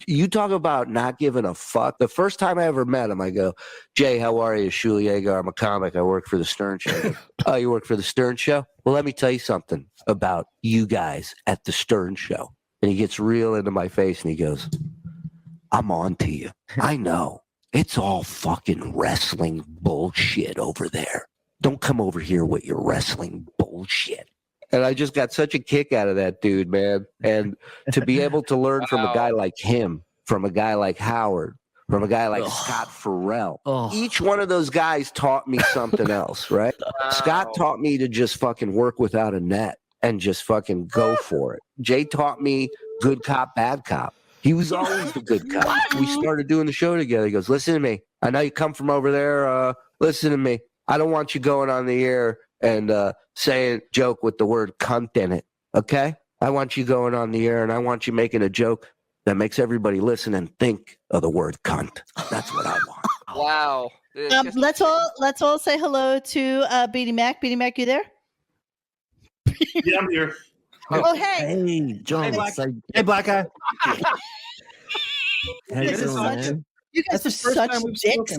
You talk about not giving a fuck. The first time I ever met him, I go, Jay, how are you? Shuli Egar, I'm a comic. I work for the Stern Show. Oh, you work for the Stern Show? Well, let me tell you something about you guys at the Stern Show. And he gets real into my face and he goes, I'm on to you. I know. It's all fucking wrestling bullshit over there. Don't come over here with your wrestling bullshit. And I just got such a kick out of that dude, man. And to be able to learn from a guy like him, from a guy like Howard, from a guy like Scott Farrell. Each one of those guys taught me something else, right? Scott taught me to just fucking work without a net and just fucking go for it. Jay taught me good cop, bad cop. He was always the good cop. We started doing the show together. He goes, listen to me. I know you come from over there. Listen to me. I don't want you going on the air and saying a joke with the word cunt in it, okay? I want you going on the air, and I want you making a joke that makes everybody listen and think of the word cunt. That's what I want. Wow. Let's all say hello to Beaniemac. Beaniemac, you there? Yeah, I'm here. Oh, hey. Hey, John. Hey, black guy. How you doing, man? You guys are such dicks.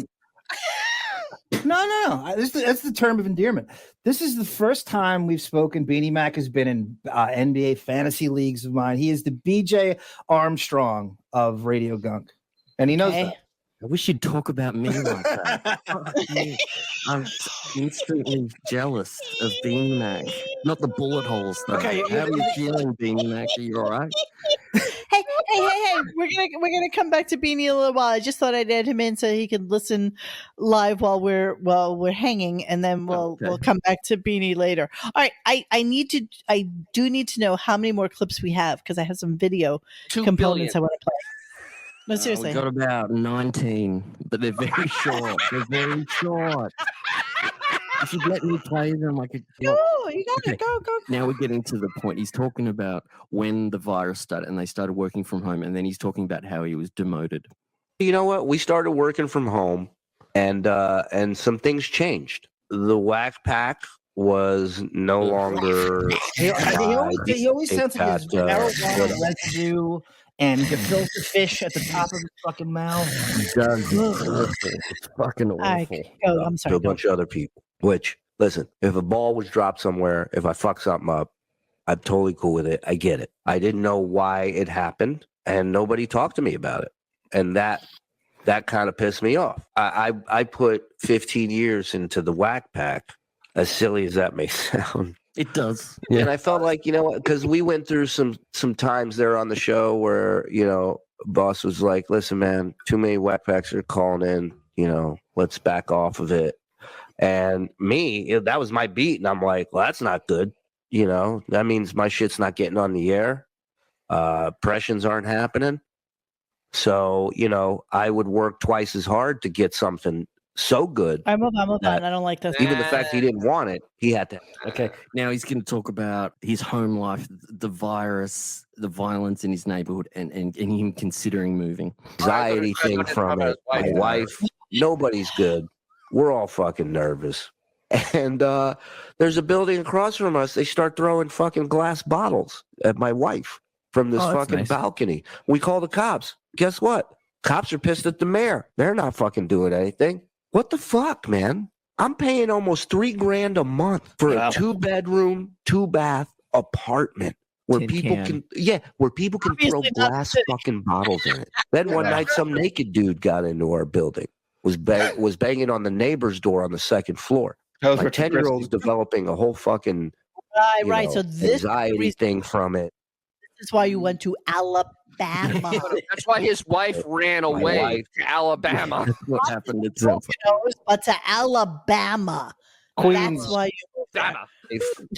No. That's the term of endearment. This is the first time we've spoken. Beaniemac has been in NBA fantasy leagues of mine. He is the BJ Armstrong of Radiogunk, and he knows that. I wish you'd talk about me like that. I'm instantly jealous of Beaniemac. Not the bullet holes, though. Okay, how are you feeling, Beaniemac? Are you all right? Hey! We're gonna come back to Beanie a little while. I just thought I'd add him in so he can listen live while we're hanging, and then we'll come back to Beanie later. All right, I do need to know how many more clips we have, because I have some video components I want to play. No, seriously. We've got about 19, but they're very short. They're very short. You should let me play them. I could. No, you got it. Go. Now we're getting to the point. He's talking about when the virus started and they started working from home, and then he's talking about how he was demoted. You know what? We started working from home, and some things changed. The whack pack was no longer. He always sounds like his marijuana residue and gefilte fish at the top of his fucking mouth. It's fucking awful. I'm sorry. To a bunch of other people. Which, listen, if a ball was dropped somewhere, if I fuck something up, I'm totally cool with it. I get it. I didn't know why it happened, and nobody talked to me about it. And that kind of pissed me off. I put 15 years into the whack pack, as silly as that may sound. It does. Yeah. And I felt like, you know what, because we went through some times there on the show where, you know, boss was like, listen, man, too many whack packs are calling in, you know, let's back off of it. And me, that was my beat. And I'm like, well, that's not good. You know, that means my shit's not getting on the air. Impressions aren't happening. So, you know, I would work twice as hard to get something so good. I'm on. I don't like this. Even the fact he didn't want it, he had to. Okay, now he's going to talk about his home life, the virus, the violence in his neighborhood, and him considering moving. Anxiety thing from it. My wife, nobody's good. We're all fucking nervous. And there's a building across from us. They start throwing fucking glass bottles at my wife from this fucking balcony. We call the cops. Guess what? Cops are pissed at the mayor. They're not fucking doing anything. What the fuck, man? I'm paying almost $3,000 a month for a 2-bedroom, 2-bath apartment where people can throw glass fucking bottles in it. Then one night, some naked dude got into our building, was banging on the neighbor's door on the second floor. My 10-year-old's developing a whole fucking right. So this anxiety thing from it. This is why you went to Alabama. That's why his wife ran away to Alabama. That's what happened at But to Alabama. Queens. That's why you Alabama.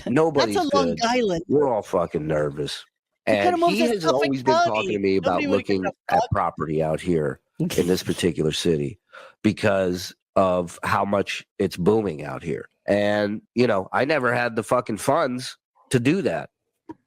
Nobody's That's a Long good. Island. We're all fucking nervous. could've And moved he to has Suffolk always been County. talking to me about Nobody would've given looking a at fuck. property out here in this particular city because of how much it's booming out here. And, you know, I never had the fucking funds to do that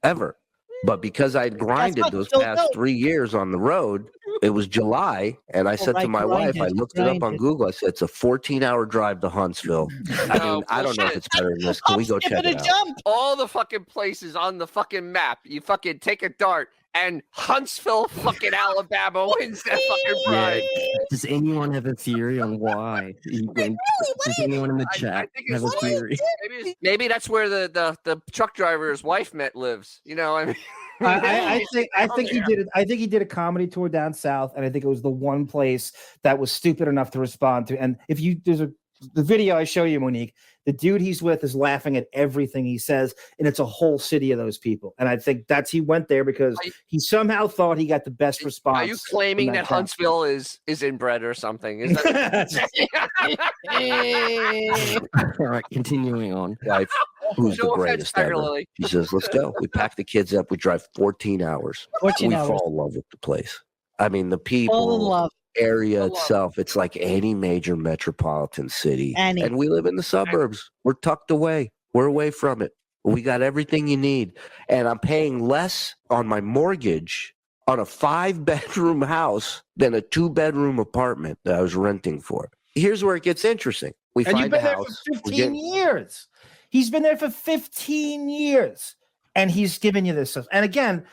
ever. But because I'd grinded what? those Still past don't. 3 years on the road, it was July, and I said to right, my wife, I grinded, looked it up on grinded. Google. I said, it's a 14-hour drive to Huntsville. I No, mean, I don't know if bullshit. it's better than this. Can we go check Skipping it a out? jump. All the fucking places on the fucking map. You fucking take a dart, and Huntsville, fucking Alabama wins that fucking Yeah. prize. Does anyone have a theory on why he went? Does anyone in the I chat think have it's a theory? Maybe that's where the truck driver's wife lives. You know, I mean, I think he did it. I think he did a comedy tour down south, and I think it was the one place that was stupid enough to respond to. And if you the video I show you, Monique, the dude he's with is laughing at everything he says, and it's a whole city of those people. And I think he went there because he somehow thought he got the best response. Are you claiming that town. Huntsville is inbred or something? Is that All right, continuing on. Wife, who's No the offense, greatest Tiger ever. Lily. She says, let's go. We pack the kids up. We drive 14 hours. 14 we hours. fall in love with the place. I mean, the Fall in people, love. area Fall in love. itself, it's like any major metropolitan city. Any. And we live in the suburbs. We're tucked away. We're away from it. We got everything you need. And I'm paying less on my mortgage on a 5-bedroom house than a 2-bedroom apartment that I was renting for. Here's where it gets interesting. We And you've find a been there house. for we're 15 getting- years. He's been there for 15 years, and he's giving you this stuff. And again,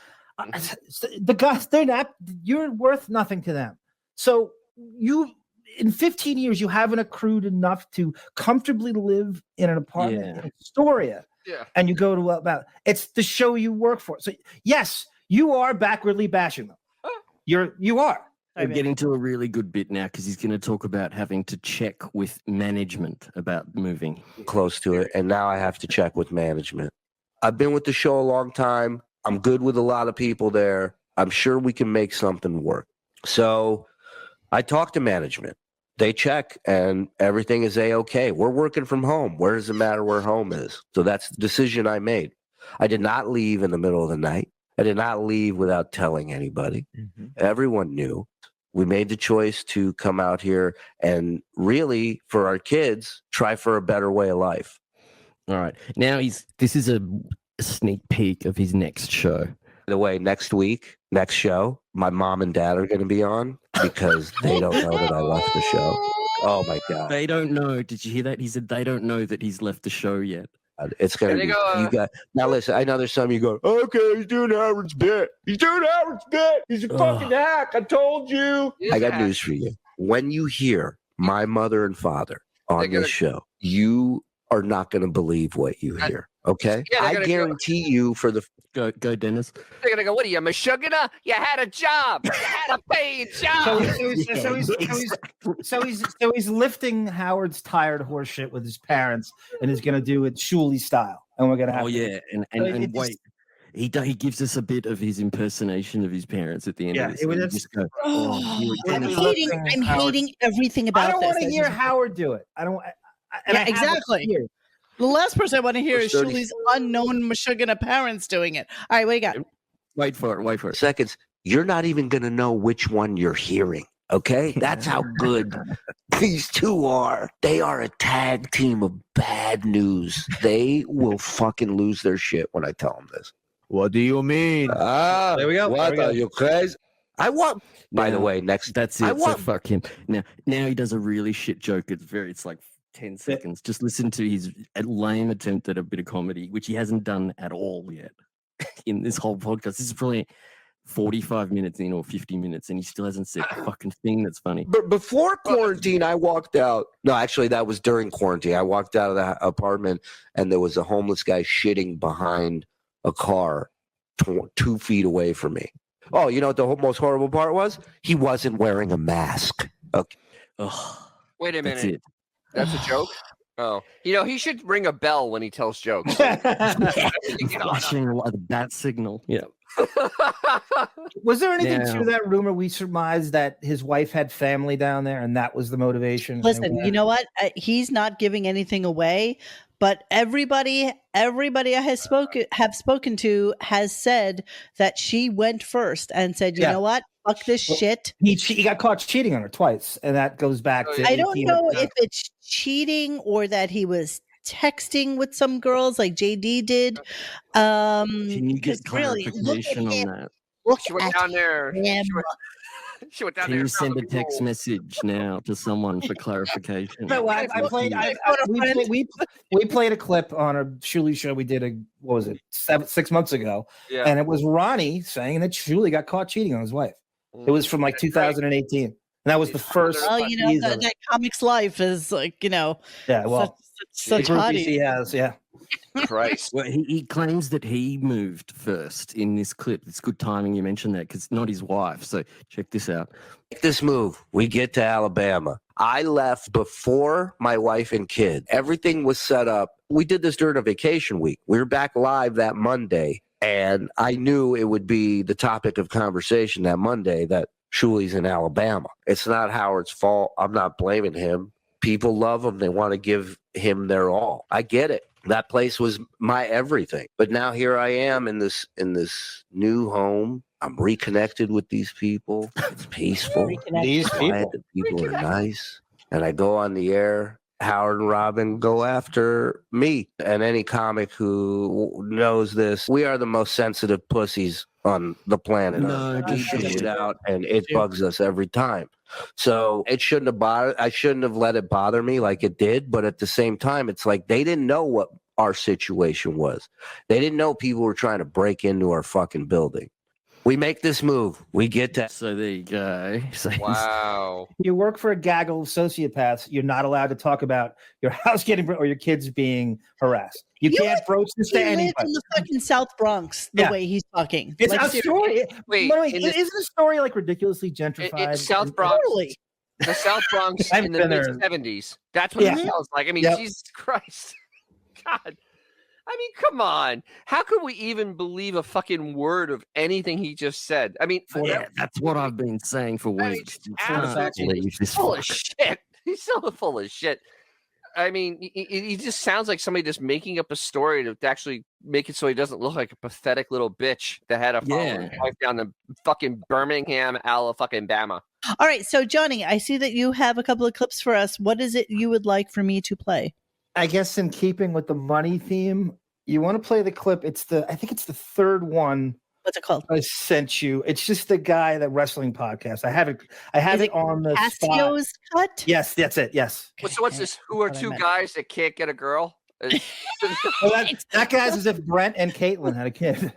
the guys, they're not. You're worth nothing to them. So in 15 years, you haven't accrued enough to comfortably live in an apartment in Astoria. Yeah. And you go to about it's the show you work for. So yes, you are backwardly bashing them. You are. We're getting to a really good bit now because he's going to talk about having to check with management about moving. Close to it, and now I have to check with management. I've been with the show a long time. I'm good with a lot of people there. I'm sure we can make something work. So I talk to management. They check, and everything is A-okay. We're working from home. Where does it matter where home is? So that's the decision I made. I did not leave in the middle of the night. I did not leave without telling anybody. Mm-hmm. Everyone knew. We made the choice to come out here and really, for our kids, try for a better way of life. All right. Now this is a sneak peek of his next show. By the way, next show, my mom and dad are going to be on because they don't know that I left the show. Oh, my God. They don't know. Did you hear that? He said they don't know that he's left the show yet. It's going to be, you got, now listen, I know there's some of you go, okay, he's doing Howard's bit. He's doing Howard's bit. He's a fucking hack. I told you. I got news for you. When you hear my mother and father on this show, you are not going to believe what you hear. Okay? Yeah, I guarantee you for the... Go, Dennis. They're going to go, what are you, Meshuggah? You had a job. You had a paid job. So he's lifting Howard's tired horse shit with his parents, and he's going to do it Shuli style. And we're going to have and wait. He gives us a bit of his impersonation of his parents at the end of this. I'm hating everything about this. I don't want to hear Howard do it. I don't. Exactly. The last person I want to hear is Shuli's unknown Meshuggah parents doing it. All right, what you got? Wait for it. Seconds. You're not even going to know which one you're hearing. Okay? That's how good these two are. They are a tag team of bad news. They will fucking lose their shit when I tell them this. What do you mean? There we go. What are you crazy? I want. By the way, next. That's it. So fuck him. Now he does a really shit joke. It's like 10 seconds. Just listen to his lame attempt at a bit of comedy, which he hasn't done at all yet in this whole podcast. This is probably 45 minutes in or 50 minutes, and he still hasn't said a fucking thing that's funny. But before quarantine, I walked out. No, actually, that was during quarantine. I walked out of the apartment, and there was a homeless guy shitting behind a car 2 feet away from me. Oh, you know what the most horrible part was? He wasn't wearing a mask. Okay. Wait a minute. That's it. That's a joke? Oh. You know, he should ring a bell when he tells jokes. Flashing a bat signal. Yeah. Was there anything to that rumor? We surmised that his wife had family down there, and that was the motivation. Listen, you know what? He's not giving anything away, but everybody I have spoken to has said that she went first and said, you know what? Fuck this shit. He got caught cheating on her twice, and that goes back to. I don't know if it's cheating or that he was texting with some girls like JD did. Can you get clarification on that? She went down there. She went down Can there. you send a text message now to someone for clarification? No, we played a clip on a Shuli show we did 6 months ago, and it was Ronnie saying that Shuli got caught cheating on his wife. It was from like 2018, and that was the first. Well, that comic's life is like such hottie. He has, Christ. Well, he claims that he moved first in this clip. It's good timing you mentioned that because it's not his wife. So check this out. Make this move. We get to Alabama. I left before my wife and kid. Everything was set up. We did this during a vacation week. We were back live that Monday, and I knew it would be the topic of conversation that Monday that Shuli's in Alabama. It's not Howard's fault. I'm not blaming him. People love him. They want to give him their all. I get it. That place was my everything. But now here I am in this new home. I'm reconnected with these people. It's peaceful. These people. The people are nice. And I go on the air. Howard and Robin go after me. And any comic who knows this, we are the most sensitive pussies on the planet. No, just shoot it out, and it bugs us every time. So it shouldn't have bothered. I shouldn't have let it bother me like it did. But at the same time, it's like they didn't know what our situation was. They didn't know people were trying to break into our fucking building. We make this move. We get to. So there you go. So Wow. You work for a gaggle of sociopaths. You're not allowed to talk about your house getting or your kids being harassed. You can't broach this to anybody. He lives in the fucking South Bronx. The way he's talking. It's a story. Wait, isn't the story like ridiculously gentrified? It's South Bronx. Totally. The South Bronx in the mid-70s. That's what it sounds like. I mean, Jesus Christ. God. I mean, come on. How could we even believe a fucking word of anything he just said? I mean, that's what I've been saying for weeks. He's full of shit. He's so full of shit. I mean, he just sounds like somebody just making up a story to actually make it so he doesn't look like a pathetic little bitch that had a wife down in fucking Birmingham, Alabama. All right, so Johnny, I see that you have a couple of clips for us. What is it you would like for me to play? I guess in keeping with the money theme, you want to play the clip. I think it's the third one. What's it called? I sent you. It's just the guy, that wrestling podcast. I have it on the Cassio's spot. cut? Yes, that's it. Yes. So what's this? Who are two guys that can't get a girl? Well, that guy's as if Brent and Caitlin had a kid.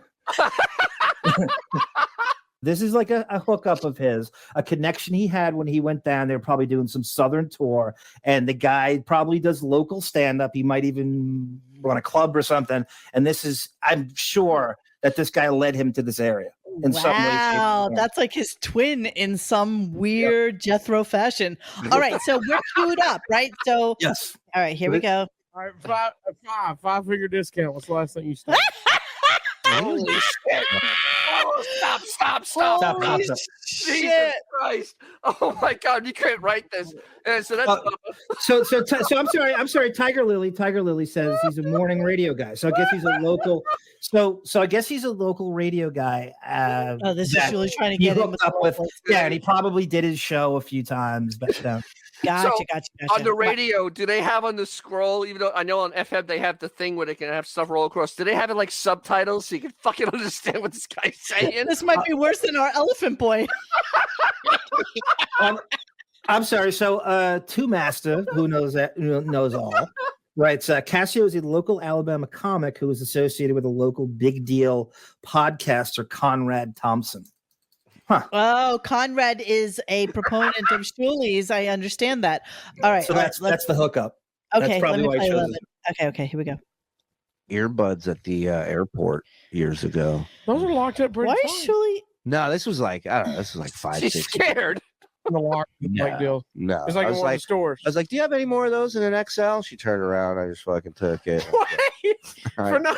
This is like a hookup of his, a connection he had when he went down there, probably doing some Southern tour. And the guy probably does local stand-up. He might even run a club or something. And I'm sure that this guy led him to this area in some way. Wow, that's like his twin in some weird Jethro fashion. All right, so we're queued up, right? So yes. All right, here we go. All right, five-figure discount. What's the last thing you said? Holy shit! Oh, stop! Holy Jesus Christ! Oh my God, you can't write this. So that's I'm sorry. Tiger Lily says he's a morning radio guy. So I guess he's a local. So I guess he's a local radio guy. This is really trying to get him with. Yeah, and he probably did his show a few times, but. Gotcha. On the radio, do they have on the scroll, even though I know on FM they have the thing where they can have stuff roll across, do they have it like subtitles so you can fucking understand what this guy's saying? This might be worse than our elephant boy. I'm sorry. So Two Master, who knows all, writes, Cassio is a local Alabama comic who is associated with a local big deal podcaster, Conrad Thompson. Huh. Oh, Conrad is a proponent of Shuli's. I understand that. All right. So that's the hookup. Okay. That's probably why I chose it. Okay. Here we go. Earbuds at the airport years ago. Those are locked up pretty Why is Shuli? No, this was like, I don't know, this was like 5, She's 6 scared. in the lock like deal. No. It's like I in was one of like, the stores. I was like, do you have any more of those in an XL? She turned around. I just fucking took it. What? For no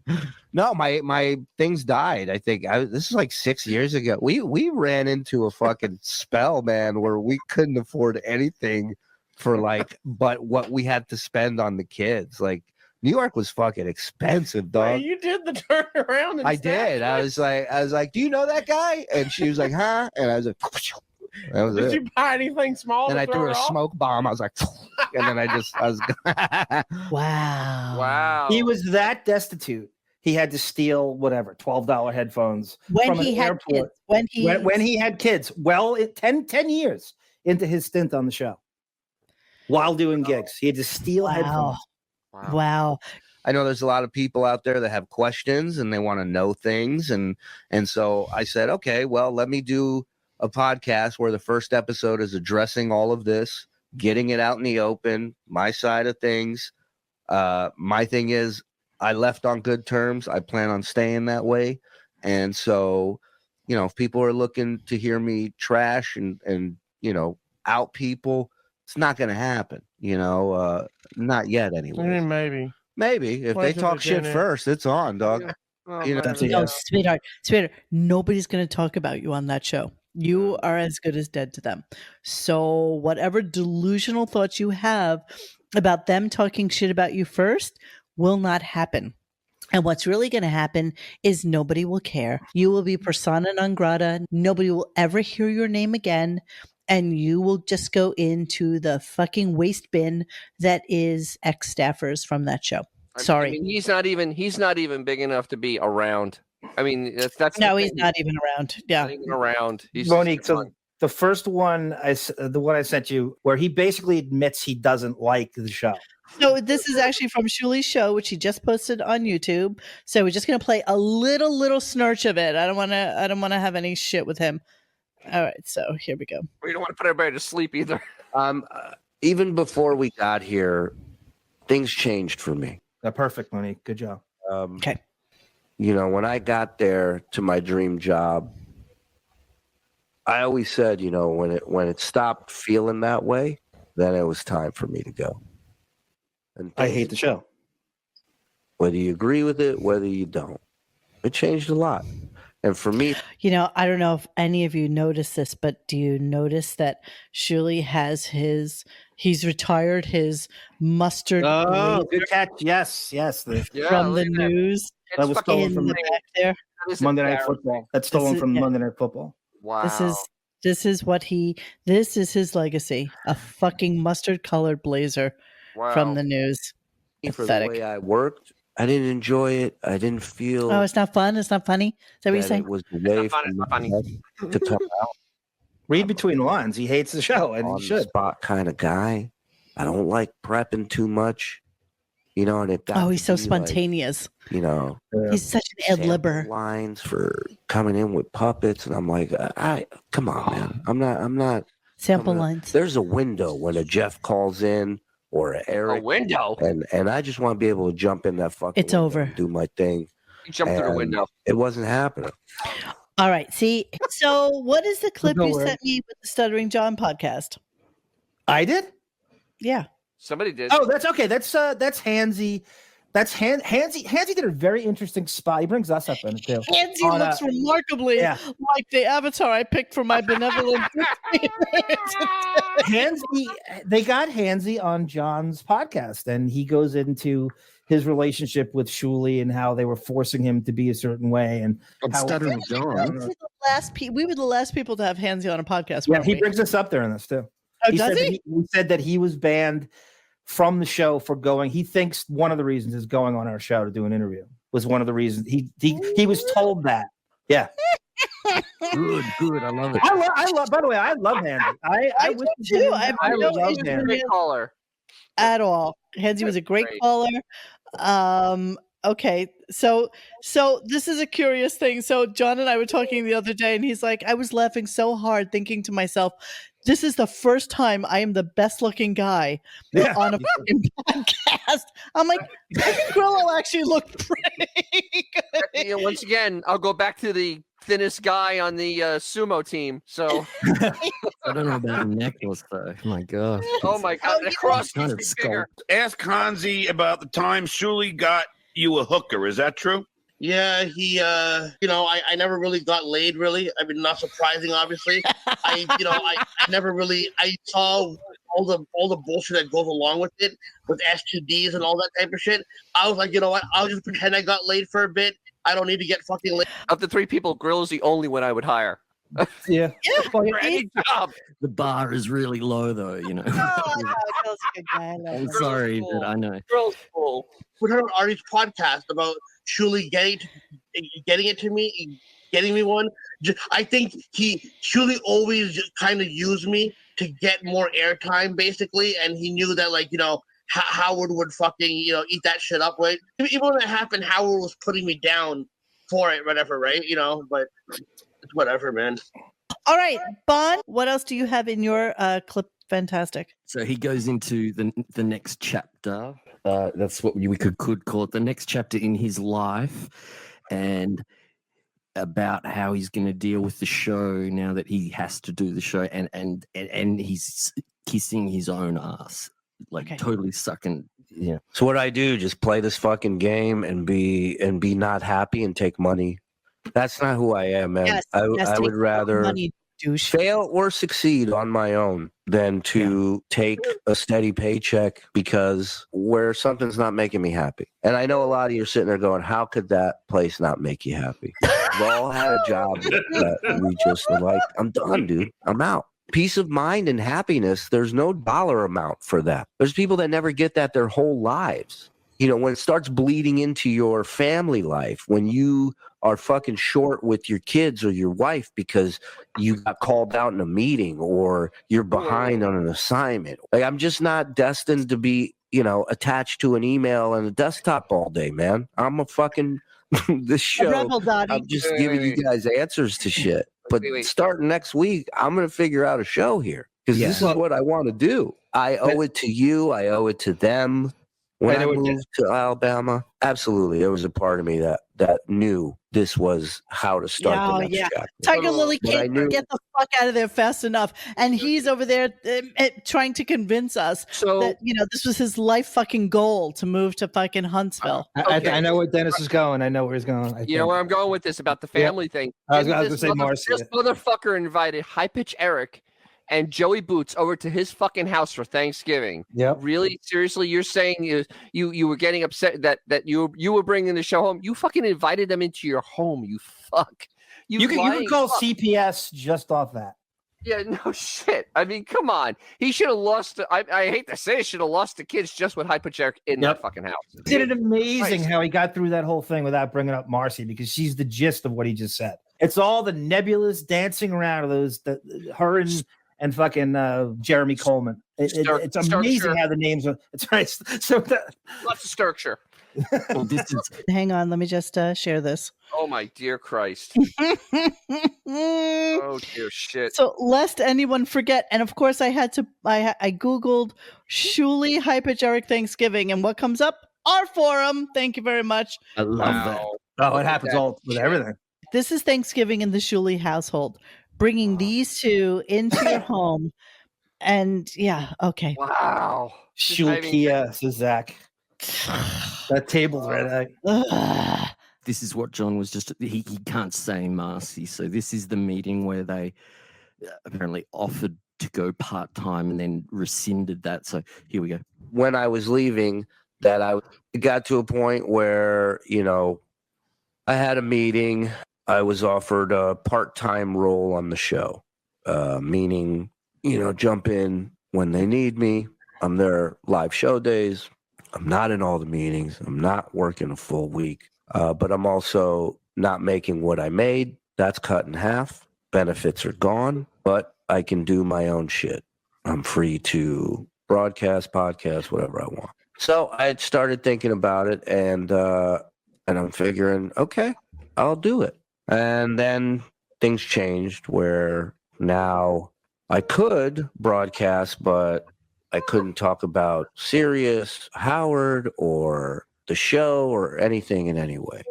reason. No, my things died. I think this is like 6 years ago. We ran into a fucking spell, man, where we couldn't afford anything for but what we had to spend on the kids. Like New York was fucking expensive, dog. Wait, you did the turnaround. I did. I was like, do you know that guy? And she was like, huh? And I was like, that was Did it. you buy anything small? And I threw her a smoke bomb. I was like, and then I was. Wow. Wow. He was that destitute. He had to steal whatever $12 headphones When from he an had airport. kids. When he had kids. Well, 10 years into his stint on the show, while doing gigs, he had to steal headphones. Wow. I know there's a lot of people out there that have questions and they want to know things, and so I said, okay, well, let me do a podcast where the first episode is addressing all of this, getting it out in the open, my side of things. My thing is, I left on good terms. I plan on staying that way. And so, if people are looking to hear me trash and out people, it's not going to happen, not yet anyway. Maybe if they talk shit first, it's on, dog. Yeah. No, sweetheart, nobody's going to talk about you on that show. You are as good as dead to them. So whatever delusional thoughts you have about them talking shit about you first will not happen. And what's really going to happen is nobody will care. You will be persona non grata. Nobody will ever hear your name again. And you will just go into the fucking waste bin that is ex-staffers from that show. Sorry. I mean, he's not even big enough to be around. I mean, that's no, he's not even around. Yeah, not even around. He's Monique, so the first one, the one I sent you, where he basically admits he doesn't like the show. So this is actually from Shuli's show, which he just posted on YouTube. So we're just gonna play a little snarch of it. I don't want to have any shit with him. All right, so here we go. We don't want to put everybody to sleep either. Even before we got here, things changed for me. Perfect, Monique. Good job. Okay. When I got there to my dream job, I always said, when it stopped feeling that way, then it was time for me to go. And I hate the show. Whether you agree with it, whether you don't, it changed a lot. And for me, I don't know if any of you noticed this, but do you notice that Shuli has he's retired his mustard? Oh, good catch. Yes. From the news. That was stolen from the back there. Monday Night Football. That's stolen from Monday Night Football. Wow. This is his legacy. A fucking mustard colored blazer from the news. For the way I worked, I didn't enjoy it. I didn't feel. Oh, it's not fun. It's not funny. Is that what you're saying? It was away from my head to talk out. Read between the lines. He hates the show, and On he should. the spot kind of guy. I don't like prepping too much. And it got he's so spontaneous. He's such an ad-libber. Lines for coming in with puppets, and I'm like, come on, man. I'm not sample lines. There's a window when a Jeff calls in or an Eric. A window. And I just want to be able to jump in that fucking. It's over. And do my thing. You jump through the window. It wasn't happening. All right. See. So, what is the clip you sent me with the Stuttering John podcast? I did. Yeah. Somebody did. Oh, that's okay. That's Hansy. That's Hansy. Hansy did a very interesting spot. He brings us up in it too. Hansy looks remarkably like the avatar I picked for my benevolent. Hansy, they got Hansy on John's podcast, and he goes into his relationship with Shuli and how they were forcing him to be a certain way. And Stuttering John. We were the last people to have Hansy on a podcast. Yeah, he brings us up there in this too. Oh, does he? He said that he was banned from the show for going. He thinks one of the reasons is going on our show to do an interview was one of the reasons. He was told that. Yeah. Good. I love it. I love. By the way, I love Hansy. I do too. I love Hansy. Great caller. At all. Hansy was a great caller. Okay, so this is a curious thing. So John and I were talking the other day, and he's like, I was laughing so hard, thinking to myself, this is the first time I am the best looking guy on a fucking podcast. I'm like, Grillo actually looked pretty good. Once again, I'll go back to the thinnest guy on the sumo team. So I don't know about a necklace though. My God. Oh my God, the cross needs to be bigger. Ask Hansi about the time Shuli got you a hooker. Is that true? Yeah, he, you know, I never really got laid, really. I mean, not surprising, obviously. I never really, I saw all the bullshit that goes along with it, with STDs and all that type of shit. I was like, you know what? I'll just pretend I got laid for a bit. I don't need to get fucking laid. Of the 3 people, Grill's the only one I would hire. Yeah. For any job. The bar is really low, though. You know. Oh, no, Grill's a good guy. I love I'm him. sorry, cool. but I know. Grill's cool. We heard on Artie's podcast about Shuli getting it to me, getting me one. I think Shuli always just kind of used me to get more airtime, basically, and he knew that, like, you know, Howard would fucking, you know, eat that shit up, right? Even when it happened, Howard was putting me down for it, whatever, right? You know, but it's whatever, man. All right, Bon, what else do you have in your clip? Fantastic. So he goes into the next chapter. That's what we could call it, the next chapter in his life, and about how he's going to deal with the show now that he has to do the show, and he's kissing his own ass, like totally sucking. Yeah. So what I do, just play this fucking game and be not happy and take money. That's not who I am, man. Yes, I would rather money, douche. fail or succeed on my own than to take a steady paycheck because where something's not making me happy. And I know a lot of you are sitting there going, how could that place not make you happy? We've all had a job that we just are like, I'm done, dude. I'm out. Peace of mind and happiness, there's no dollar amount for that. There's people that never get that their whole lives. You know, when it starts bleeding into your family life, when you are fucking short with your kids or your wife because you got called out in a meeting or you're behind on an assignment. Like, I'm just not destined to be, you know, attached to an email and a desktop all day, man. I'm a fucking this show. I'm just giving you guys answers to shit. But starting next week, I'm going to figure out a show here because this is what I want to do. I owe it to you. I owe it to them. When I moved to Alabama, absolutely, there was a part of me that knew this was how to start the next chapter. Tiger Lily can't get the fuck out of there fast enough, and he's over there trying to convince us that, you know, this was his life fucking goal to move to fucking Huntsville. I know where Dennis is going. I know where he's going. You know where I'm going with this about the family thing. I was going to say Marcy. This motherfucker invited High Pitch Eric and Joey Boots over to his fucking house for Thanksgiving. Yep. Really? Seriously? You're saying you were getting upset that you were bringing the show home? You fucking invited them into your home, you fuck. You can call CPS just off that. Yeah, no shit. I mean, come on. He should have lost. I hate to say it, should have lost the kids just with Hyper Check in that fucking house. Isn't it amazing how he got through that whole thing without bringing up Marcy, because she's the gist of what he just said. It's all the nebulous dancing around of those, her and fucking Jeremy Coleman. It's amazing how the names are. It's right. So lots of Sturkshire. Well, this is... Hang on, let me just share this. Oh my dear Christ. Oh dear shit. So lest anyone forget, and of course I Googled Shuli Hypogeric Thanksgiving, and what comes up? Our forum. Thank you very much. I love that. Oh, it happens all with everything. This is Thanksgiving in the Shuli household. Bringing these two into your home. And yeah, okay. Wow. Shulkia, says Zach. That table's right. This is what John was just, he can't say Marcy. So this is the meeting where they apparently offered to go part-time and then rescinded that. So here we go. When I was leaving, that I got to a point where, you know, I had a meeting. I was offered a part-time role on the show, meaning, you know, jump in when they need me. I'm there live show days. I'm not in all the meetings. I'm not working a full week, but I'm also not making what I made. That's cut in half. Benefits are gone, but I can do my own shit. I'm free to broadcast, podcast, whatever I want. So I had started thinking about it, and I'm figuring, okay, I'll do it. And then things changed where now I could broadcast, but I couldn't talk about Sirius, Howard, or the show or anything in any way.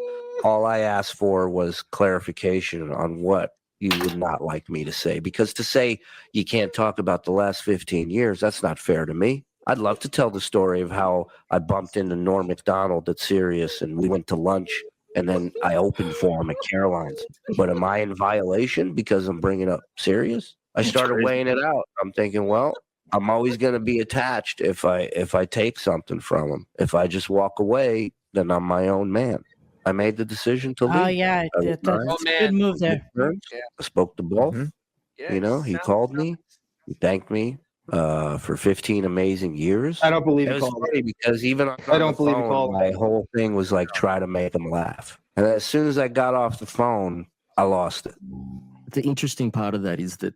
All I asked for was clarification on what you would not like me to say, because to say you can't talk about the last 15 years, that's not fair to me. I'd love to tell the story of how I bumped into Norm Macdonald at Sirius and we went to lunch And then I opened for him at Caroline's. But am I in violation because I'm bringing up Sirius? I started weighing it out. I'm thinking, well, I'm always going to be attached if I take something from him. If I just walk away, then I'm my own man. I made the decision to leave. Oh yeah, that's a good move there. I spoke to both. You know, he called me. He thanked me for 15 amazing years. I don't believe it he was called funny because even on I don't the believe he phone, called my whole thing was like try to make him laugh. And as soon as I got off the phone, I lost it. The interesting part of that is that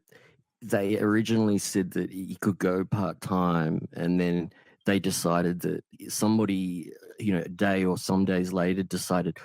they originally said that he could go part-time, and then they decided that somebody, you know, a day or some days later decided,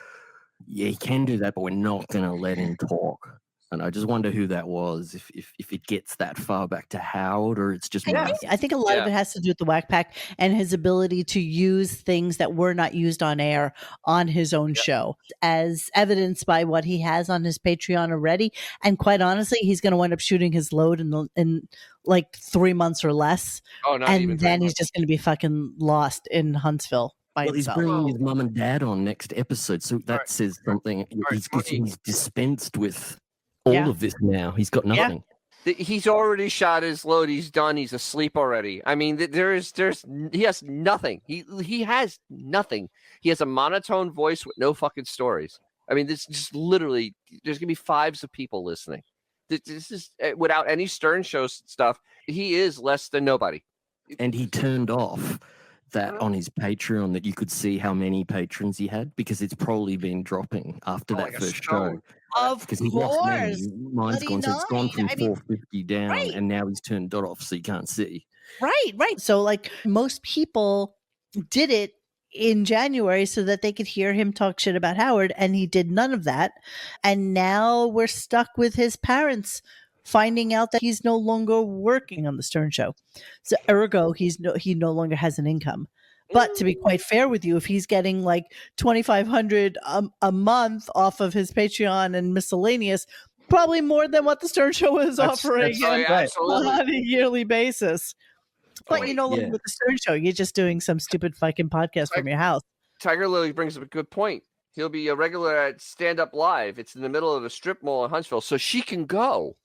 yeah, he can do that, but we're not going to let him talk. And I just wonder who that was, if it gets that far back to Howard, or it's just I think a lot of it has to do with the Whack Pack and his ability to use things that were not used on air on his own show, as evidenced by what he has on his Patreon already. And quite honestly, he's going to wind up shooting his load in like 3 months or less. Oh, not and even then he's just going to be fucking lost in Huntsville. Well, he's bringing his mum and dad on next episode, so that says something. He's dispensed with all of this now. He's got nothing. He's already shot his load. He's done. He's asleep already. I mean, he has nothing. He has nothing. He has a monotone voice with no fucking stories. I mean, this just literally, there's gonna be fives of people listening. This is without any Stern Show stuff. He is less than nobody. And he turned off that on his Patreon, that you could see how many patrons he had, because it's probably been dropping after that first show. Of because he lost many. Mine's gone, so it's gone from 450 down, and now he's turned that off, so you can't see. Right. So, like, most people did it in January so that they could hear him talk shit about Howard, and he did none of that. And now we're stuck with his parents finding out that he's no longer working on the Stern Show. So ergo, he no longer has an income. But to be quite fair with you, if he's getting like $2,500 a month off of his Patreon and miscellaneous, probably more than what the Stern Show is offering on a yearly basis. But you know, with the Stern Show, you're just doing some stupid fucking podcast from your house. Tiger Lily brings up a good point. He'll be a regular at Stand Up Live. It's in the middle of a strip mall in Huntsville, so she can go.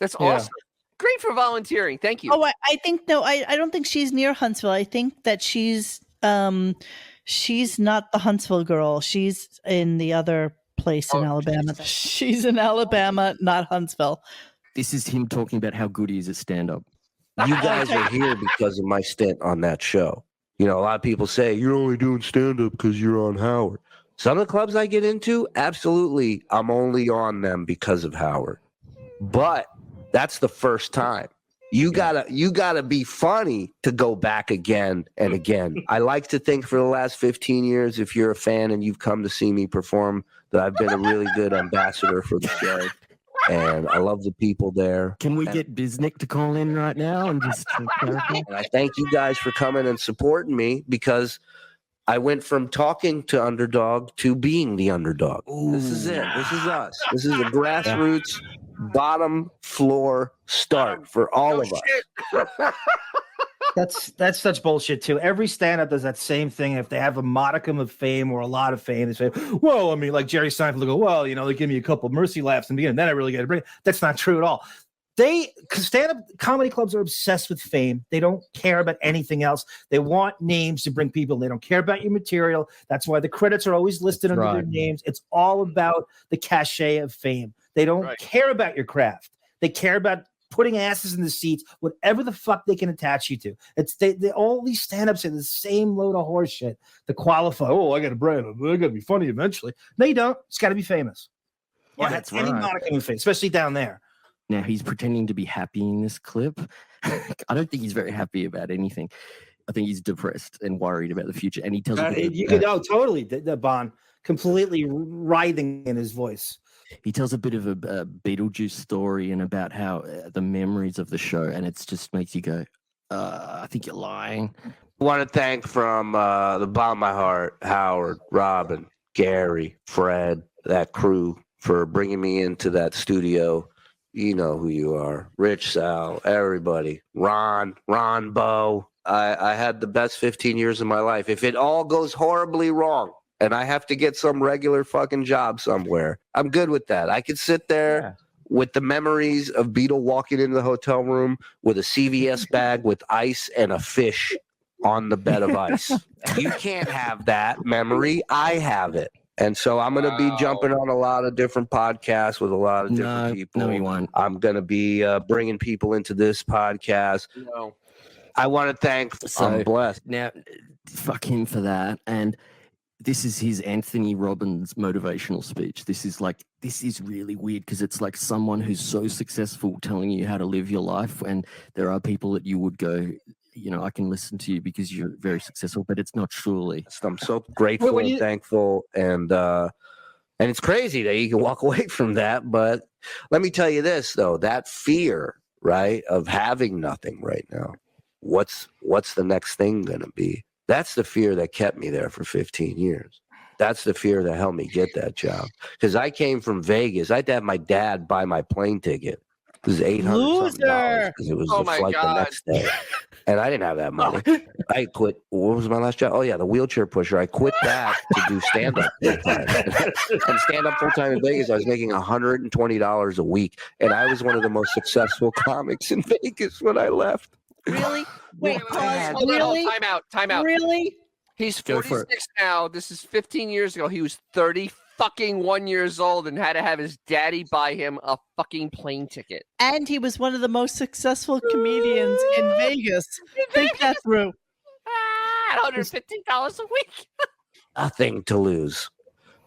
That's awesome. Great for volunteering. Thank you. Oh, I think I don't think she's near Huntsville. I think that she's not the Huntsville girl. She's in the other place in Alabama. She's in Alabama, not Huntsville. This is him talking about how good he is at stand-up. You guys are here because of my stint on that show. You know, a lot of people say you're only doing stand-up because you're on Howard. Some of the clubs I get into, absolutely, I'm only on them because of Howard. But that's the first time. You gotta be funny to go back again and again. I like to think for the last 15 years, if you're a fan and you've come to see me perform, that I've been a really good ambassador for the show. And I love the people there. Can we get Bznick to call in right now and just clarify? And I thank you guys for coming and supporting me, because I went from talking to underdog to being the underdog. Ooh. This is it. This is us. This is a grassroots bottom floor start for all of us. That's such bullshit too. Every stand-up does that same thing. If they have a modicum of fame or a lot of fame, they say, well, I mean, like Jerry Seinfeld will go, well, you know, they give me a couple mercy laughs in the beginning, then I really get a break. That's not true at all. Stand-up comedy clubs are obsessed with fame. They don't care about anything else. They want names to bring people. They don't care about your material. That's why the credits are always listed under their names. It's all about the cachet of fame. They don't care about your craft. They care about putting asses in the seats, whatever the fuck they can attach you to. It's all these stand-ups are the same load of horse shit to qualify. Oh, I got to brand. I got to be funny eventually. No, you don't. It's got to be famous. Yeah, that's any modicum of fame, especially down there. Now he's pretending to be happy in this clip. I don't think he's very happy about anything. I think he's depressed and worried about the future. And he tells totally, the Bon, completely writhing in his voice. He tells a bit of a Beetlejuice story and about how the memories of the show, and it just makes you go, I think you're lying. I want to thank from the bottom of my heart, Howard, Robin, Gary, Fred, that crew for bringing me into that studio. You know who you are. Rich, Sal, everybody. Ron, Bo. I had the best 15 years of my life. If it all goes horribly wrong, and I have to get some regular fucking job somewhere, I'm good with that. I could sit there with the memories of Beetle walking into the hotel room with a CVS bag with ice and a fish on the bed of ice. You can't have that memory. I have it. And so I'm going to be jumping on a lot of different podcasts with a lot of different people. No, you won't. I'm going to be bringing people into this podcast. No. I want to thank. I'm blessed. Now, fuck him for that. And this is his Anthony Robbins motivational speech. This is really weird because it's like someone who's so successful telling you how to live your life. And there are people that you would go, you know, I can listen to you because you're very successful, but it's not Shuli. I'm so grateful and thankful. And it's crazy that you can walk away from that. But let me tell you this, though, that fear, right, of having nothing right now. What's the next thing going to be? That's the fear that kept me there for 15 years. That's the fear that helped me get that job. Because I came from Vegas. I had to have my dad buy my plane ticket. It was $800 because it was the flight the next day. And I didn't have that money. I quit. What was my last job? Oh, yeah, the wheelchair pusher. I quit that to do stand-up full-time. And stand-up full-time in Vegas, I was making $120 a week. And I was one of the most successful comics in Vegas when I left. Really? Wait, pause. Really? Time out. Really? He's 46 now. This is 15 years ago. He was 1 years old and had to have his daddy buy him a fucking plane ticket. And he was one of the most successful comedians in Vegas. Think that through. $115 a week. Nothing to lose.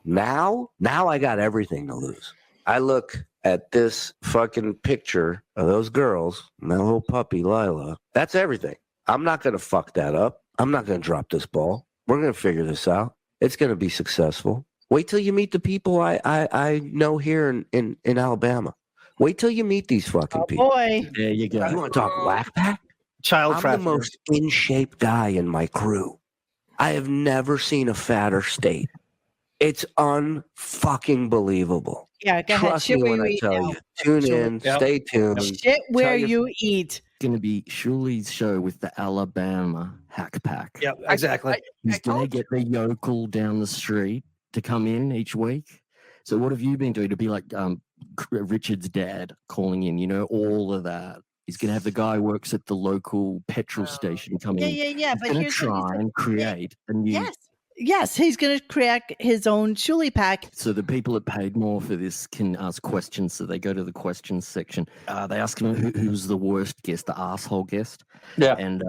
Now I got everything to lose. I look at this fucking picture of those girls and that little puppy, Lila. That's everything. I'm not going to fuck that up. I'm not going to drop this ball. We're going to figure this out. It's going to be successful. Wait till you meet the people I know here in Alabama. Wait till you meet these fucking people. Boy. There you go. You want to talk whack pack? I'm the most in shape guy in my crew. I have never seen a fatter state. It's unfucking believable. Yeah, go ahead. Trust me when I tell you. Tune in. Stay tuned. Shit where you eat. Going to be Shuli's show with the Alabama Hack Pack. Yep, exactly. He's going to get the yokel down the street to come in each week. So what have you been doing to be like Richard's dad calling in, you know, all of that? He's going to have the guy who works at the local petrol station come in. Yeah. He's going to try and create a new... Yes, he's going to create his own Shuli pack. So the people that paid more for this can ask questions. So they go to the questions section. They ask him who's the worst guest, the asshole guest. Yeah. And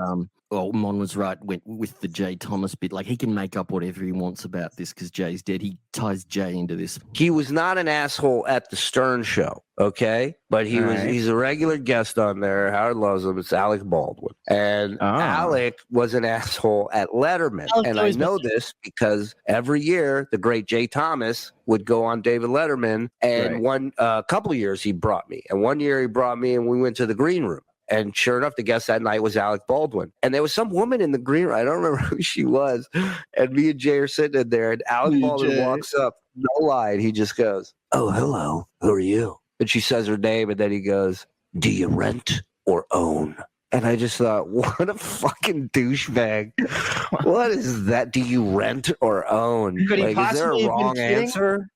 Mon was right, went with the Jay Thomas bit. Like, he can make up whatever he wants about this because Jay's dead. He ties Jay into this. He was not an asshole at the Stern show, okay? But he's a regular guest on there. Howard loves him. It's Alec Baldwin. And Alec was an asshole at Letterman. And I know this because every year the great Jay Thomas would go on David Letterman. And a couple of years he brought me. And one year he brought me and we went to the green room. And sure enough, the guest that night was Alec Baldwin. And there was some woman in the green room. I don't remember who she was. And me and Jay are sitting in there. And Alec Baldwin walks up, no lie. And he just goes, "Oh, hello. Who are you?" And she says her name. And then he goes, "Do you rent or own?" And I just thought, what a fucking douchebag. What is that? Do you rent or own? Could he Like, is there a possibly have wrong been kidding? answer?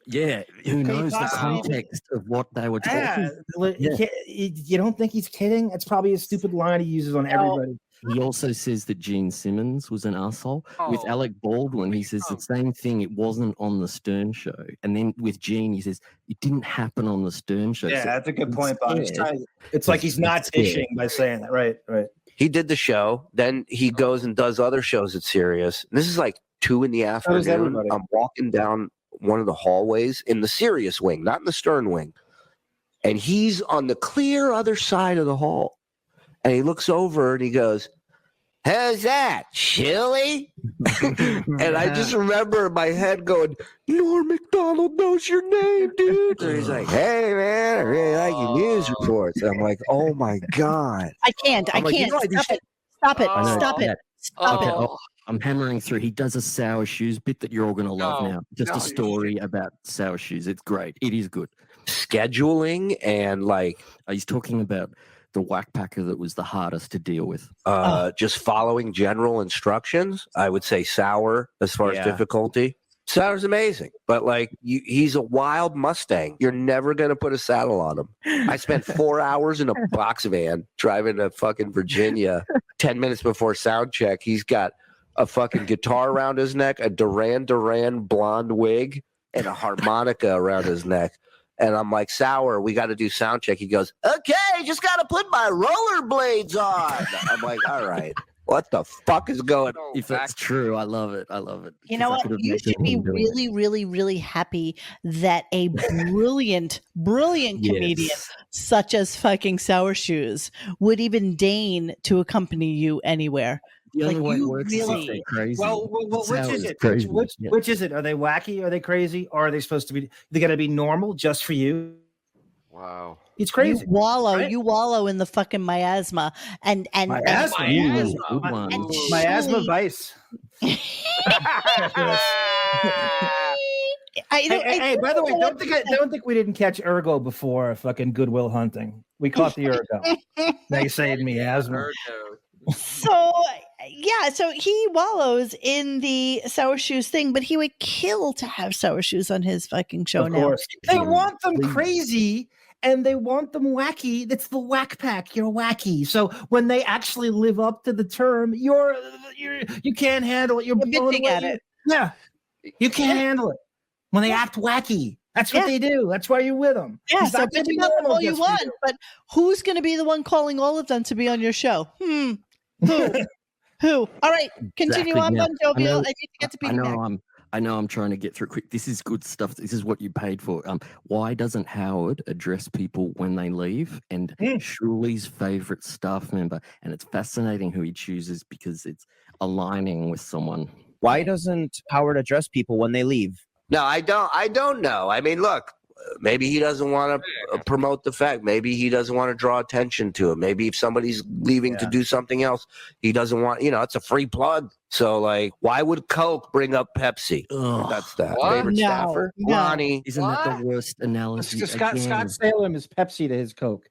Yeah, who knows the context of what they were talking about? You don't think he's kidding? That's probably a stupid line he uses on everybody. He also says that Gene Simmons was an asshole. With Alec Baldwin, he says the same thing. It wasn't on the Stern show. And then with Gene, he says it didn't happen on the Stern show. Yeah, so that's a good point, Bob. It's like he's not dishing by saying that. Right. He did the show. Then he goes and does other shows at Sirius. This is like 2 p.m. I'm walking down one of the hallways in the Sirius wing, not in the Stern wing. And he's on the clear other side of the hall. And he looks over and he goes, "How's that, Shuli?" And I just remember in my head going, "Norm Macdonald knows your name, dude." And he's like, "Hey, man, I really like your news reports." And I'm like, "Oh, my God." I can't. Stop it. Stop it. I'm hammering through. He does a sour shoes bit that you're all going to love now. Just a story about sour shoes. It's great. It is good. Scheduling and like... He's talking about the whack packer that was the hardest to deal with? Just following general instructions. I would say Sour as far as difficulty. Sour's amazing, but like he's a wild Mustang. You're never going to put a saddle on him. I spent 4 hours in a box van driving to fucking Virginia. 10 minutes before sound check, he's got a fucking guitar around his neck, a Duran Duran blonde wig, and a harmonica around his neck. And I'm like, Sour, we got to do sound check. He goes, okay, just got to put my rollerblades on. I'm like, all right. What the fuck is going on? If that's true, I love it. I love it. You know what? You should be really, really, really happy that a brilliant comedian such as fucking Sour Shoes would even deign to accompany you anywhere. The only way it works is if they're crazy. Well, which is it? Which is it? Are they wacky? Are they crazy? Or are they supposed to be? They got to be normal just for you? Wow. It's crazy. You wallow in the fucking miasma and miasma vice. Hey, by the way, don't think we didn't catch Ergo before fucking Goodwill Hunting. We caught the Ergo. Now you say miasma. So he wallows in the Sour Shoes thing, but he would kill to have Sour Shoes on his fucking show now. Course. They want them crazy and they want them wacky. That's the whack pack. You're wacky. So when they actually live up to the term, you can't handle it. You're bitching at it. Yeah, you can't handle it when they act wacky. That's what they do. That's why you're with them. Yeah, so bitch about them all you want, but who's going to be the one calling all of them to be on your show? Who? Who? All right, continue on, BonJovial. I need to get to Beaniemac. I know I'm trying to get through quick. This is good stuff. This is what you paid for. Why doesn't Howard address people when they leave? And Shuli's favorite staff member, and it's fascinating who he chooses because it's aligning with someone. Why doesn't Howard address people when they leave? No, I don't know. I mean, look, maybe he doesn't want to promote the fact. Maybe he doesn't want to draw attention to it. Maybe if somebody's leaving to do something else, he doesn't want, it's a free plug. So, like, why would Coke bring up Pepsi? That's that. Favorite staffer? Ronnie. Isn't that the worst analogy? Scott Salem is Pepsi to his Coke.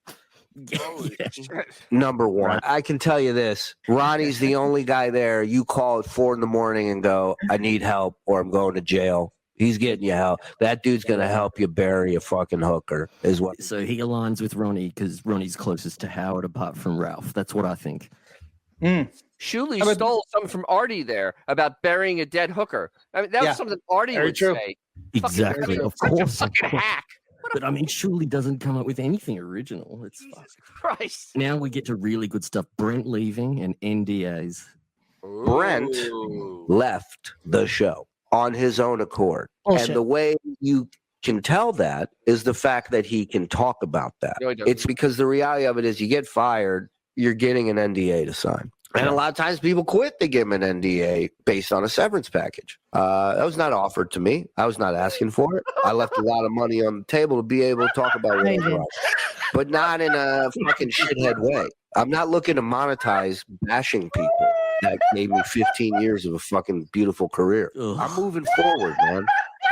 Number one. I can tell you this. Ronnie's the only guy there. You call at 4 a.m. and go, I need help or I'm going to jail. He's getting you help. That dude's going to help you bury a fucking hooker is what. So he aligns with Ronnie because Ronnie's closest to Howard apart from Ralph. That's what I think. Shuli stole something from Artie there about burying a dead hooker. I mean, that was something Artie would say. Exactly. Of course. Fucking hack. But I mean, Shuli doesn't come up with anything original. It's Jesus Christ. Now we get to really good stuff. Brent leaving and NDAs. Brent left the show on his own accord. Bullshit. And the way you can tell that is the fact that he can talk about that. No, he doesn't. It's because the reality of it is you get fired, you're getting an NDA to sign. And a lot of times people quit, they give them an NDA based on a severance package. That was not offered to me. I was not asking for it. I left a lot of money on the table to be able to talk about what I was, but not in a fucking shithead way. I'm not looking to monetize bashing people that gave me 15 years of a fucking beautiful career. I'm moving forward, man.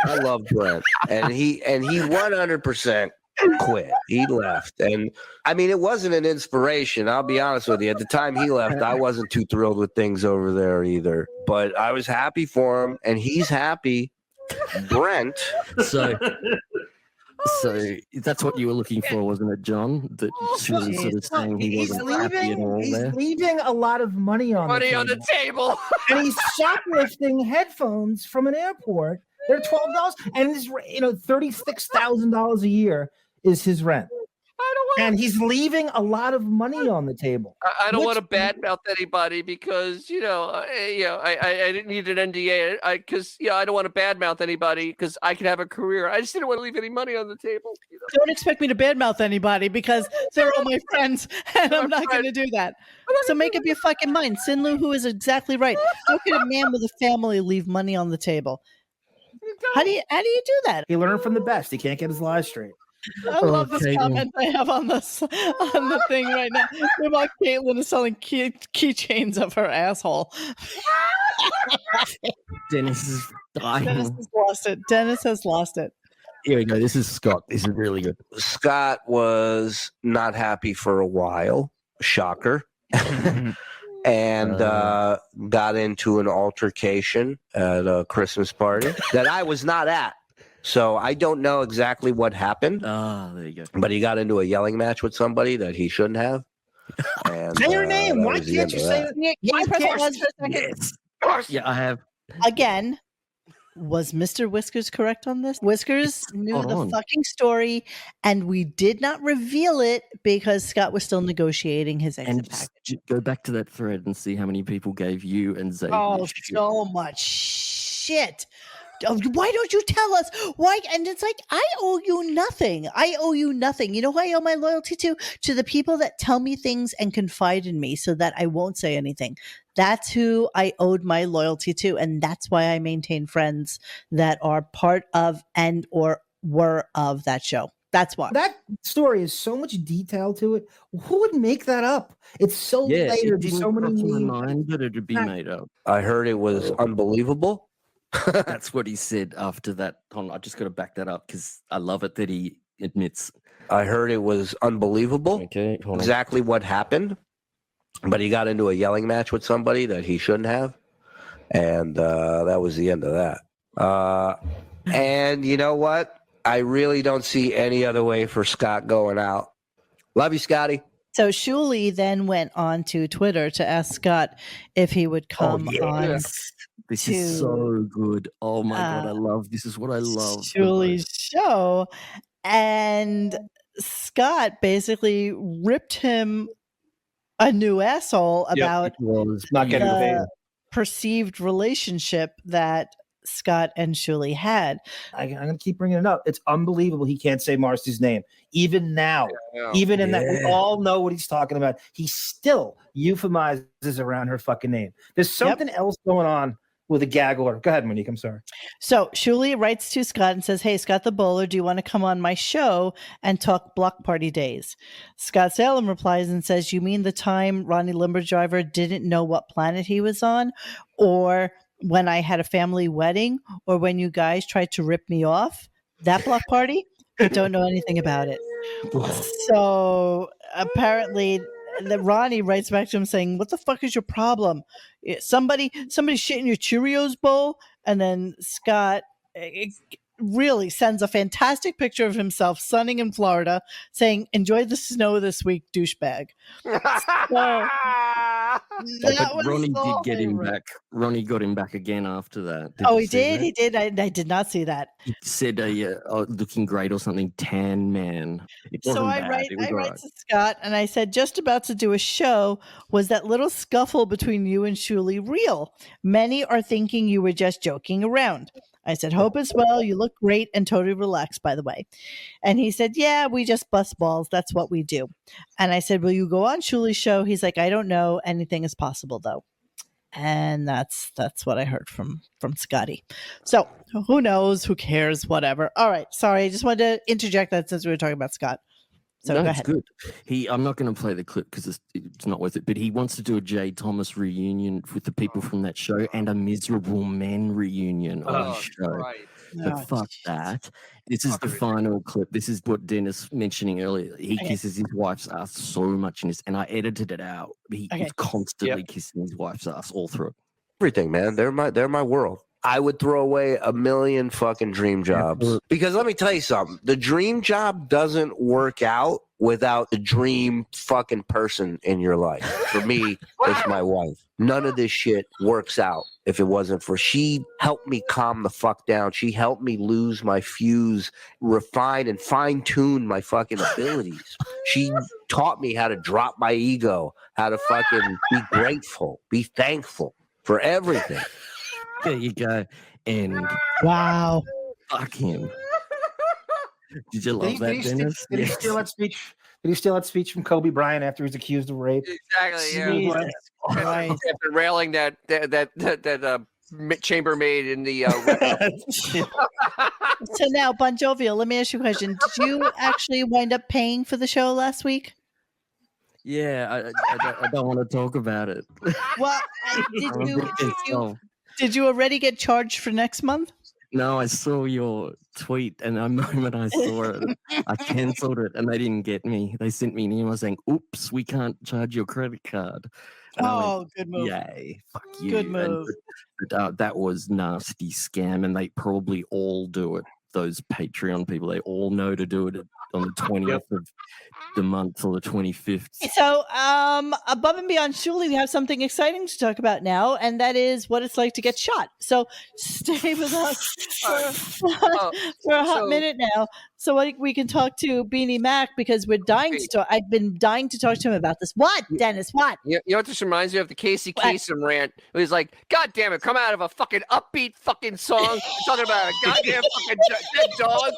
I love Brent. And he 100% quit. He left. And I mean, it wasn't an inspiration. I'll be honest with you. At the time he left, I wasn't too thrilled with things over there either. But I was happy for him, and he's happy. Brent. So that's what you were looking for, wasn't it, John? That she was sort of saying he wasn't happy at all there. He's leaving a lot of money on the table. And he's shoplifting headphones from an airport. They're $12, and it's $36,000 a year is his rent. And he's leaving a lot of money on the table. I don't want to badmouth anybody because I didn't need an NDA because I don't want to badmouth anybody because I can have a career. I just didn't want to leave any money on the table. Don't expect me to badmouth anybody because they're all my friends, and I'm not going to do that. So make up your fucking mind. Sinlu, who is exactly right. How can a man with a family leave money on the table? How do you do that? He learned from the best. He can't get his lies straight. I love this comment I have on the thing right now about Caitlin is selling keychains of her asshole. Dennis is dying. Dennis has lost it. Here we go. This is Scott. This is really good. Scott was not happy for a while. Shocker. And got into an altercation at a Christmas party that I was not at. So I don't know exactly what happened. There you go. But he got into a yelling match with somebody that he shouldn't have. And, say her name. that Why was the can't end you of say that. that? Can you press pause for a second? Yes. Yeah, I have. Again, was Mr. Whiskers correct on this? Whiskers knew spot the on. fucking story, and we did not reveal it because Scott was still negotiating his exit And package. go back to that thread and see how many people gave you and Xavier Oh, shit. so much shit. Oh, why don't you tell us? Why? And it's like, I owe you nothing. I owe you nothing. You know who I owe my loyalty to? To the people that tell me things and confide in me so that I won't say anything. That's who I owed my loyalty to. And that's why I maintain friends that are part of and or were of that show. That's why. That story is so much detail to it. Who would make that up? It's so Yeah, layered. it didn't So many cross my meanings. mind that it'd be made up. I heard it was unbelievable. That's what he said after that. Hold on, I just got to back that up because I love it that he admits. I heard it was unbelievable. Okay, hold on. Exactly what happened. But he got into a yelling match with somebody that he shouldn't have. And that was the end of that. And you know what? I really don't see any other way for Scott going out. Love you, Scotty. So Shuli then went on to Twitter to ask Scott if he would come on. This is so good. Oh my God, I love this. Is what I love. Shuli's show. And Scott basically ripped him a new asshole about not getting paid. the perceived relationship that Scott and Shuli had. I'm going to keep bringing it up. It's unbelievable he can't say Marcy's name. Even now, even in that we all know what he's talking about, he still euphemizes around her fucking name. There's something else going on with a gag order. Go ahead, Monique. I'm sorry. So Shuli writes to Scott and says, "Hey, Scott the Bowler, do you want to come on my show and talk block party days?" Scott Salem replies and says, "You mean the time Ronnie Limberdriver didn't know what planet he was on? Or when I had a family wedding? Or when you guys tried to rip me off? That block party? I don't know anything about it." So apparently Ronnie writes back to him saying, "What the fuck is your problem? Somebody shit in your Cheerios bowl?" And then Scott really sends a fantastic picture of himself sunning in Florida saying, "Enjoy the snow this week, douchebag." But Ronnie did get him back. Ronnie got him back again after that. He did? He did? I did not see that. He said, looking great or something, tan man. It So wasn't I bad. write It was all right. to Scott and I said, "Just about to do a show. Was that little scuffle between you and Shuli real? Many are thinking you were just joking around." I said, "Hope as well. You look great and totally relaxed, by the way." And he said, "Yeah, we just bust balls. That's what we do." And I said, "Will you go on Shuli's show?" He's like, "I don't know. Anything is possible, though." And that's what I heard from Scotty. So who knows? Who cares? Whatever. All right. Sorry. I just wanted to interject that since we were talking about Scott. So no, go it's ahead. good. I'm not going to play the clip because it's not worth it. But he wants to do a Jay Thomas reunion with the people from that show and a Miserable Men reunion on his show. Right. But fuck that. This is the final clip. This is what Dennis mentioning earlier. He kisses his wife's ass so much in this, and I edited it out. He was constantly kissing his wife's ass all through. Everything, man. They're my world. I would throw away a million fucking dream jobs. Because let me tell you something. The dream job doesn't work out without the dream fucking person in your life. For me, it's my wife. None of this shit works out if it wasn't for she helped me calm the fuck down. She helped me lose my fuse, refine and fine tune my fucking abilities. She taught me how to drop my ego, how to fucking be grateful, be thankful for everything. There you go. And wow, fuck him. Did you love that, Dennis? Did he steal that speech? Did he steal that speech from Kobe Bryant after he's accused of rape? Exactly. Yeah. After railing that chambermaid in the. So now, BonJovial, let me ask you a question. Did you actually wind up paying for the show last week? Yeah, I don't want to talk about it. Well, did you already get charged for next month? No, I saw your tweet, and the moment I saw it, I cancelled it, and they didn't get me. They sent me an email saying, "Oops, we can't charge your credit card." And I went, good move. "Yay, fuck you!" Good move. But that was nasty scam, and they probably all do it. Those Patreon people, they all know to do it on the 20th of the month or the 25th. So, above and beyond Shuli, we have something exciting to talk about now, and that is what it's like to get shot. So, stay with us for a hot minute now, so we can talk to Beaniemac because we're dying to talk. I've been dying to talk to him about this. What, Dennis? What? You know what this reminds me of? The Casey Kasem rant. It was like, God damn it, come out of a fucking upbeat fucking song talking about a goddamn fucking dead dog.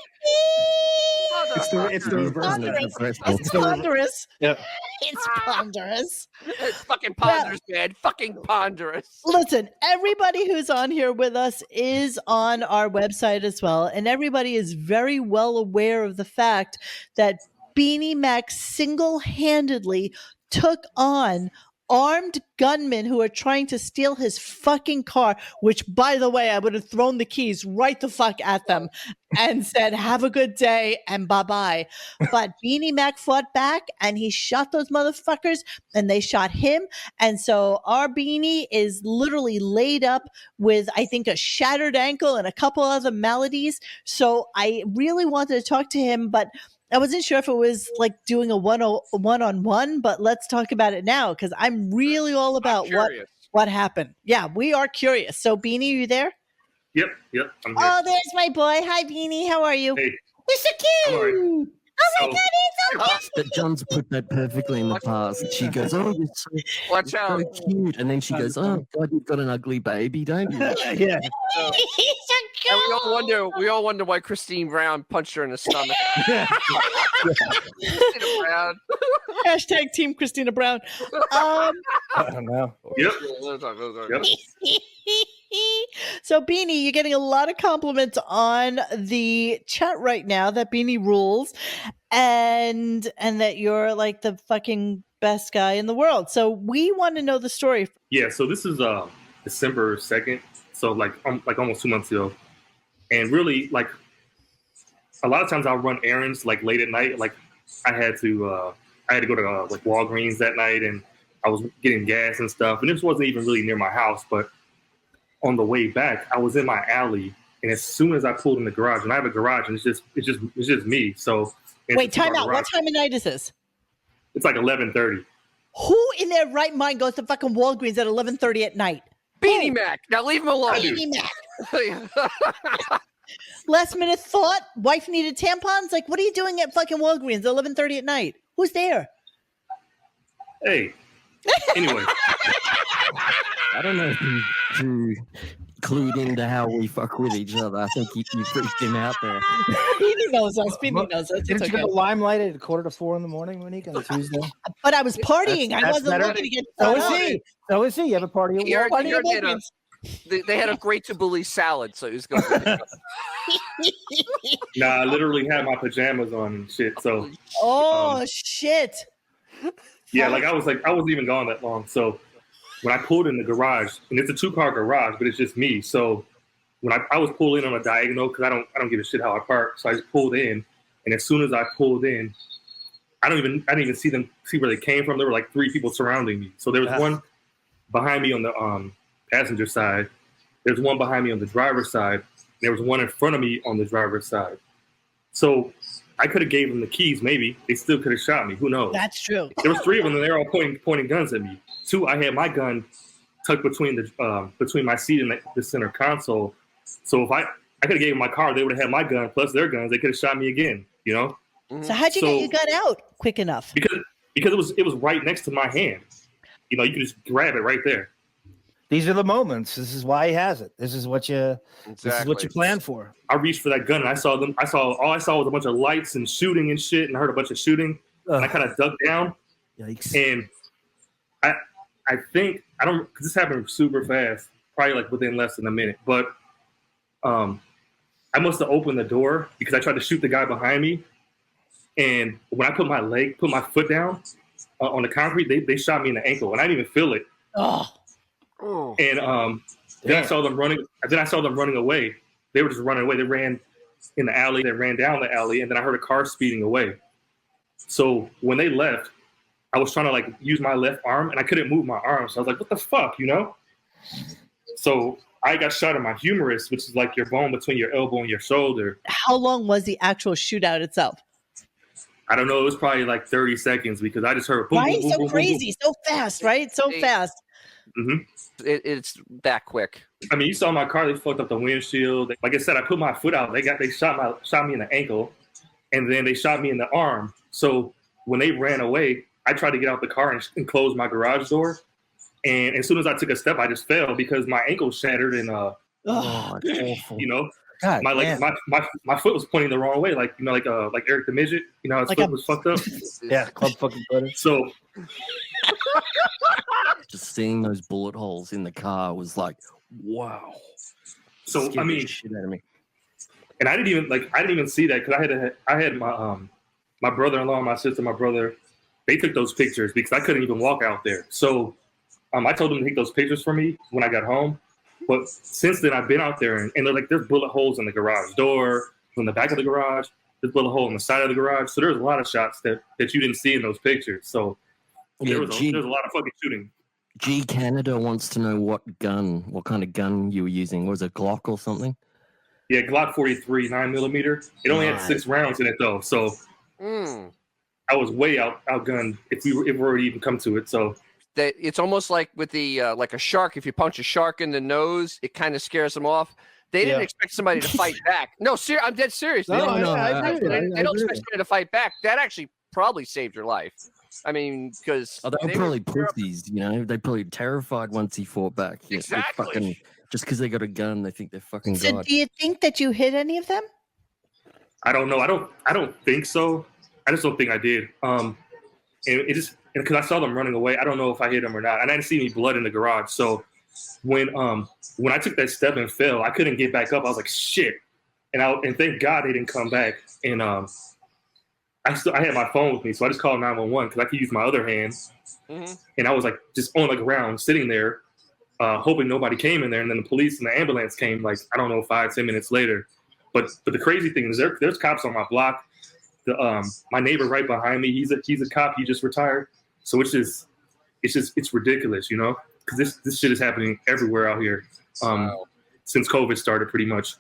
It's the reverse. It's ponderous. Yep. It's ponderous. It's fucking ponderous, man. Fucking ponderous. Listen, everybody who's on here with us is on our website as well, and everybody is very well aware of the fact that Beaniemac single-handedly took on armed gunmen who are trying to steal his fucking car, which, by the way, I would have thrown the keys right the fuck at them and said, have a good day and bye-bye. But Beaniemac fought back and he shot those motherfuckers and they shot him. And so our Beanie is literally laid up with, I think, a shattered ankle and a couple other maladies. So I really wanted to talk to him, but I wasn't sure if it was like doing a one-on-one, but let's talk about it now because I'm really all about what happened. Yeah, we are curious. So, Beanie, you there? Yep, I'm here. Oh, there's my boy. Hi, Beanie. How are you? Hey. You're so cute. Oh my God, he's so cute. That John's put that perfectly in the past. She goes, "Oh, you're so, watch out, so cute," and then she goes, "Oh God, you've got an ugly baby, don't you?" Yeah. He's so cute. And we all wonder why Christine Brown punched her in the stomach. Christina Brown. Hashtag Team Christina Brown. I don't know. Yep. So, Beanie, you're getting a lot of compliments on the chat right now that Beanie rules and that you're like the fucking best guy in the world. So we want to know the story. Yeah, so this is December 2nd, so like almost 2 months ago. And really, like, a lot of times I'll run errands like late at night. Like I had to go to like Walgreens that night, and I was getting gas and stuff. And this wasn't even really near my house, but on the way back, I was in my alley, and as soon as I pulled in the garage, and I have a garage, and it's just me. So wait, time out. What time of night is this? It's like 11:30. Who in their right mind goes to fucking Walgreens at 11:30 at night? Beaniemac. Now leave him alone. Beaniemac. Last minute thought. Wife needed tampons. Like, what are you doing at fucking Walgreens at 11:30 at night? Who's there? Hey. Anyway. I don't know who clued into how we fuck with each other. I think you freaked him out there. Beanie knows us. Beanie knows us. Didn't you go to Limelight at 3:45 in the morning, Monique, on a Tuesday? But I was partying. I wasn't looking to get. So is he. So is he. You have a party at Walgreens. They had a great tabbouleh salad, so it was going. Nah, I literally had my pajamas on and shit. So. Oh shit. Yeah, like I wasn't even gone that long. So when I pulled in the garage, and it's a 2-car garage, but it's just me. So when I was pulling on a diagonal, because I don't give a shit how I park. So I just pulled in, and as soon as I pulled in, I didn't even see where they came from. There were like 3 people surrounding me. So there was one behind me on the passenger side. There's one behind me on the driver's side. There was one in front of me on the driver's side. So I could have gave them the keys. Maybe they still could have shot me. Who knows? That's true. There was 3 of them, and they're all pointing guns at me. 2, I had my gun tucked between my seat and the center console. So if I could have gave them my car, they would have had my gun plus their guns. They could have shot me again. You know. So how'd you get your gun out quick enough? Because it was right next to my hand. You know, you could just grab it right there. These are the moments. This is why he has it. This is what you plan for. I reached for that gun and all I saw was a bunch of lights and shooting and shit, and I heard a bunch of shooting. And I kind of ducked down. Yikes. And I think because this happened super fast, probably like within less than a minute. But I must have opened the door because I tried to shoot the guy behind me. And when I put my foot down on the concrete, they shot me in the ankle, and I didn't even feel it. Oh. And then I saw them running. Then I saw them running away, they were just running away. They ran in the alley, they ran down the alley, and then I heard a car speeding away. So when they left, I was trying to like use my left arm, and I couldn't move my arm. So I was like, what the fuck, you know? So I got shot in my humerus, which is like your bone between your elbow and your shoulder. How long was the actual shootout itself? I don't know. It was probably like 30 seconds because I just heard boom, right? boom, boom, So boom, crazy, boom, boom. so fast, right? So fast. Mm-hmm. It's that quick. I mean, you saw my car. They fucked up the windshield. Like I said, I put my foot out. They shot me in the ankle, and then they shot me in the arm. So when they ran away, I tried to get out the car and close my garage door. And as soon as I took a step, I just fell because my ankle shattered and you know, God, my foot was pointing the wrong way, like you know, like Eric the Midget, you know, his like foot was fucked up. Yeah, club fucking footer. So just seeing those bullet holes in the car was like, wow. So Scared I the mean, shit out of me. and I didn't even see that because I had my brother-in-law, my sister, my brother. They took those pictures because I couldn't even walk out there. So I told them to take those pictures for me when I got home. But since then, I've been out there, and they're like, there's bullet holes in the garage door, in the back of the garage. There's bullet hole in the side of the garage. So there's a lot of shots that you didn't see in those pictures. So there was a lot of fucking shooting. G Canada wants to know what kind of gun you were using. Was it Glock or something? Yeah, Glock 43 9mm. It only had 6 rounds in it though, so I was way outgunned if we were to even come to it. So that it's almost like with the like a shark. If you punch a shark in the nose, it kind of scares them off. They didn't expect somebody to fight back. No, I'm dead serious. They don't expect somebody to fight back. That actually probably saved your life. I mean, because they were probably pussies, you know. They probably terrified once he fought back. Exactly. Just because they got a gun, they think they're fucking So God. do you think that you hit any of them? I don't know. I don't think so. I just don't think I did. And it just because I saw them running away. I don't know if I hit them or not. And I didn't see any blood in the garage. So when I took that step and fell, I couldn't get back up. I was like, shit. And thank God they didn't come back. And I had my phone with me, so I just called 911 because I could use my other hand. Mm-hmm. And I was like just on the ground, sitting there, hoping nobody came in there. And then the police and the ambulance came, like, I don't know, 5-10 minutes later. But the crazy thing is there's cops on my block. My neighbor right behind me, he's a cop. He just retired. So it's ridiculous, you know, because this shit is happening everywhere out here since COVID started, pretty much.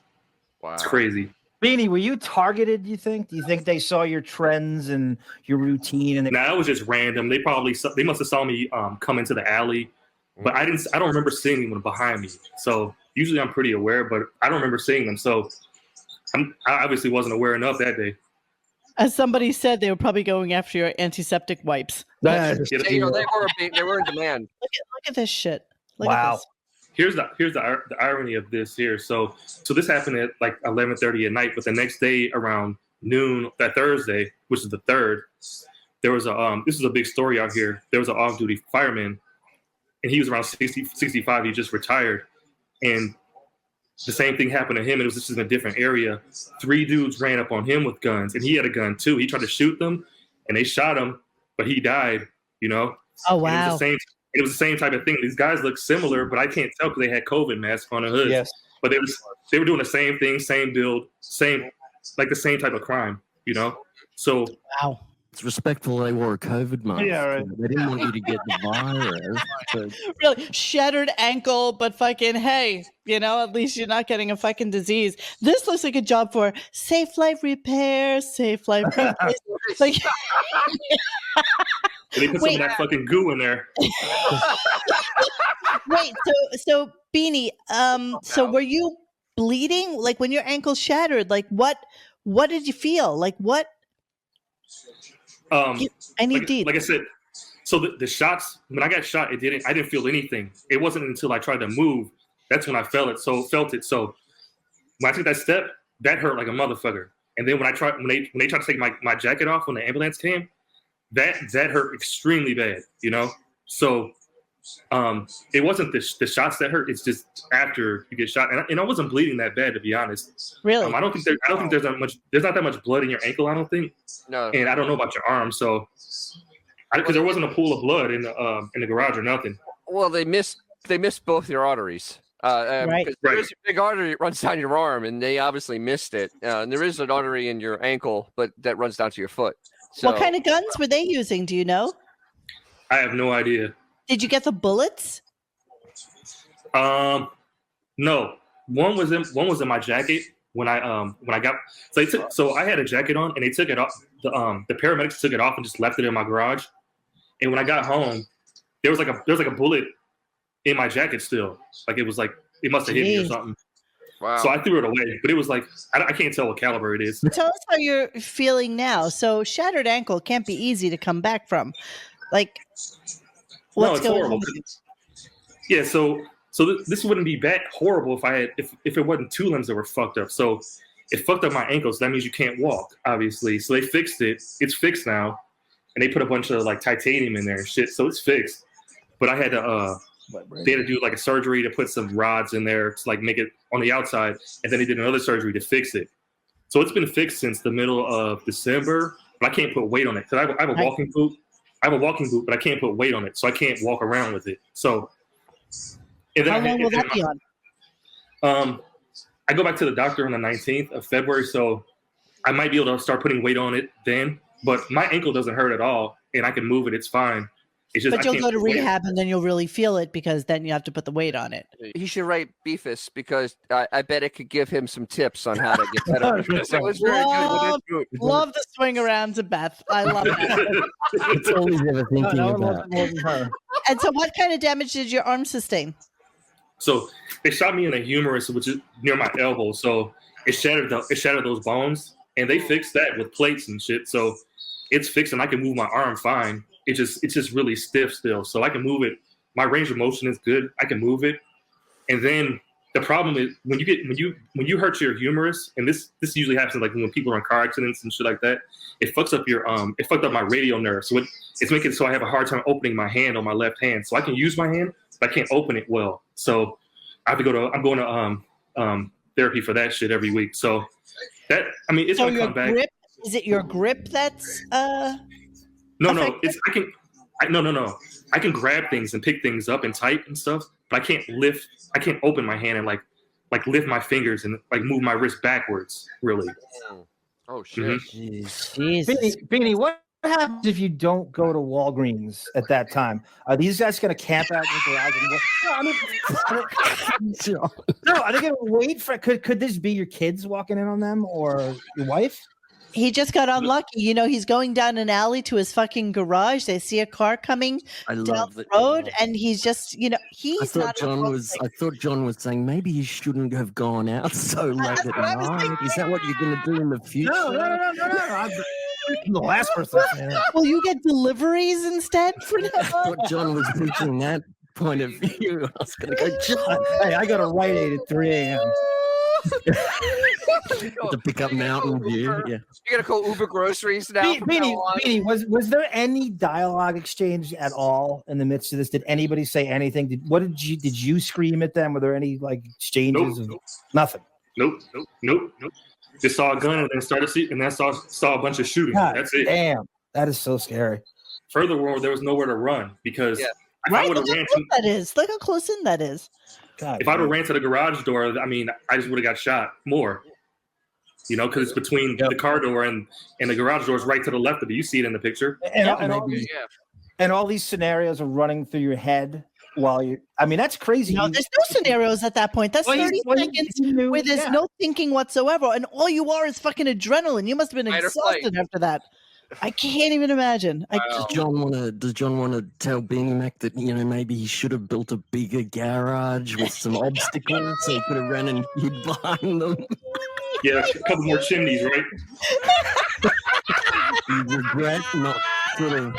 Wow, it's crazy. Beanie, were you targeted? Do you think they saw your trends and your routine? And it was just random. They must have saw me come into the alley, but I don't remember seeing anyone behind me. So usually I'm pretty aware, but I don't remember seeing them. So I obviously wasn't aware enough that day. As somebody said, they were probably going after your antiseptic wipes. They were in demand. Look at this shit. Look wow. At this. Here's the irony of this here. So this happened at like 11:30 at night, but the next day around noon, that Thursday, which is the 3rd, there was this is a big story out here. There was an off-duty fireman, and he was around 60, 65. He just retired, and the same thing happened to him. And it was just in a different area. 3 dudes ran up on him with guns, and he had a gun too. He tried to shoot them, and they shot him, but he died. You know. Oh wow. It was the same type of thing. These guys look similar, but I can't tell because they had COVID masks on the hood. Yes. But they were doing the same thing, same build, the same type of crime, you know? So wow. It's respectful they wore a COVID mask. Yeah, right. They didn't want you to get the virus. So. Really shattered ankle, but fucking hey, you know, at least you're not getting a fucking disease. This looks like a job for safe life repair, safe life replace. Like they put some of that fucking goo in there. Wait, so Beanie, so were you bleeding? Like when your ankle shattered, like what did you feel? Like what? I need deep. Like I said, so the shots, when I got shot, I didn't feel anything. It wasn't until I tried to move, that's when I felt it. So when I took that step, that hurt like a motherfucker. And then when they tried to take my jacket off when the ambulance came, that hurt extremely bad, you know? So it wasn't the shots that hurt, it's just after you get shot. And I wasn't bleeding that bad, to be honest. Really? I don't think there's not that much blood in your ankle, I don't think. No. And I don't know about your arm, so because there wasn't a pool of blood in the garage or nothing. Well, they missed both your arteries. Right. Because there is a big artery that runs down your arm, and they obviously missed it. And there is an artery in your ankle, but that runs down to your foot. So, What kind of guns were they using? Do you know? I have no idea. Did you get the bullets? No, one was in my jacket when I got so I had a jacket on and they took it off. The paramedics took it off and just left it in my garage. And when I got home, there was like a bullet in my jacket still. Like it must have hit me or something. wow. So I threw it away. But it was like I can't tell what caliber it is. Tell us how you're feeling now. So shattered ankle can't be easy to come back from. Like, what's it's going horrible. on? Yeah, so this wouldn't be that horrible if it wasn't two limbs that were fucked up. So it fucked up my ankles. So that means you can't walk, obviously. So they fixed it. It's fixed now, and they put a bunch of like titanium in there and shit. So it's fixed. But I had to they had to do like a surgery to put some rods in there to like make it on the outside, and then they did another surgery to fix it. So it's been fixed since the middle of December. But I can't put weight on it because I have a walking boot. I have a walking boot, but I can't put weight on it, so I can't walk around with it. So. How long will that be on? I go back to the doctor on the 19th of February, so I might be able to start putting weight on it then. But my ankle doesn't hurt at all, and I can move it. It's fine. It's just But you'll go to rehab, and then you'll really feel it because then you have to put the weight on it. He should write Beefus because I bet it could give him some tips on how to get better. Because it was very good. Love the swing around to Beth. I love that. It's always ever thinking about. And so what kind of damage did your arm sustain? So they shot me in a humerus, which is near my elbow. So it shattered those bones, and they fixed that with plates and shit. So it's fixed, and I can move my arm fine. It's just really stiff still. So I can move it. My range of motion is good. I can move it. And then the problem is when you hurt your humerus, and this usually happens like when people are in car accidents and shit like that. It fucks up it fucked up my radial nerve. So it's making it so I have a hard time opening my hand on my left hand. So I can use my hand, but I can't open it well. So I'm going to therapy for that shit every week. So it's So gonna come back. Is it your grip that's No, affected? No. I can grab things and pick things up and type and stuff, but I can't lift. I can't open my hand and like lift my fingers and like move my wrist backwards. Really. Oh shit! Beanie, what happens if you don't go to Walgreens at that time? Are these guys going to camp out in the garage? No, are they going to wait for? Could this be your kids walking in on them or your wife? He just got unlucky. You know, he's going down an alley to his fucking garage. They see a car coming down the road, and he's just, I thought John was saying maybe you shouldn't have gone out so late at night. Is that what you're going to do in the future? No. I'm the last person. Will you get deliveries instead for now? I thought John was preaching that point of view. I was going to go, John. Hey, I go to Rite Aid at 3 a.m. To pick up Mountain View. Yeah. You're gonna call Uber groceries now. Beanie, was there any dialogue exchange at all in the midst of this? Did anybody say anything? Did you scream at them? Were there any like exchanges? Nope. Nothing. Nope. Just saw a gun and then started shooting, and then saw a bunch of shooting. God, that's it. Damn, that is so scary. Furthermore, there was nowhere to run because if I would have ran that is. Look how close in that is. God, if I would have ran to the garage door, I mean, I just would have got shot more. Because it's between the car door and the garage door is right to the left of it. You see it in the picture. And all these scenarios are running through your head while you. I mean, that's crazy. No, there's no scenarios at that point. That's 30 seconds where there's no thinking whatsoever, and all you are is fucking adrenaline. You must have been exhausted after that. I can't even imagine. Does John want to tell Beaniemac that maybe he should have built a bigger garage with some obstacles so he could have ran and hid behind them? Yeah, a couple more chimneys, right? You regret not sort of.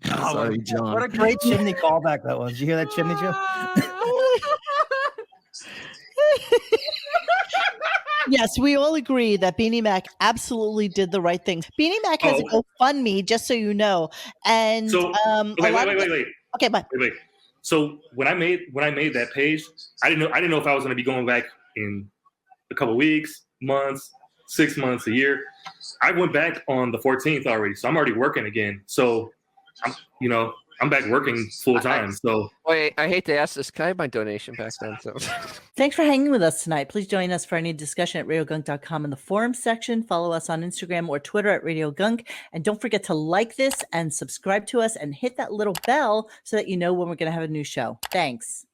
Sorry, John. What a great chimney callback that was. Did you hear that chimney, Joe? Yes, we all agree that Beaniemac absolutely did the right thing. Beaniemac has a GoFundMe, just so you know. And wait. Okay, bye. Wait. So when I made that page, I didn't know if I was going to be going back in a couple weeks, months, 6 months, a year. I went back on the 14th already, so I'm already working again. So I'm I'm back working full time. So wait, I hate to ask this. Can I have my donation back then? So. Thanks for hanging with us tonight. Please join us for any discussion at radiogunk.com in the forum section. Follow us on Instagram or Twitter at Radiogunk. And don't forget to like this and subscribe to us and hit that little bell so that you know when we're going to have a new show. Thanks.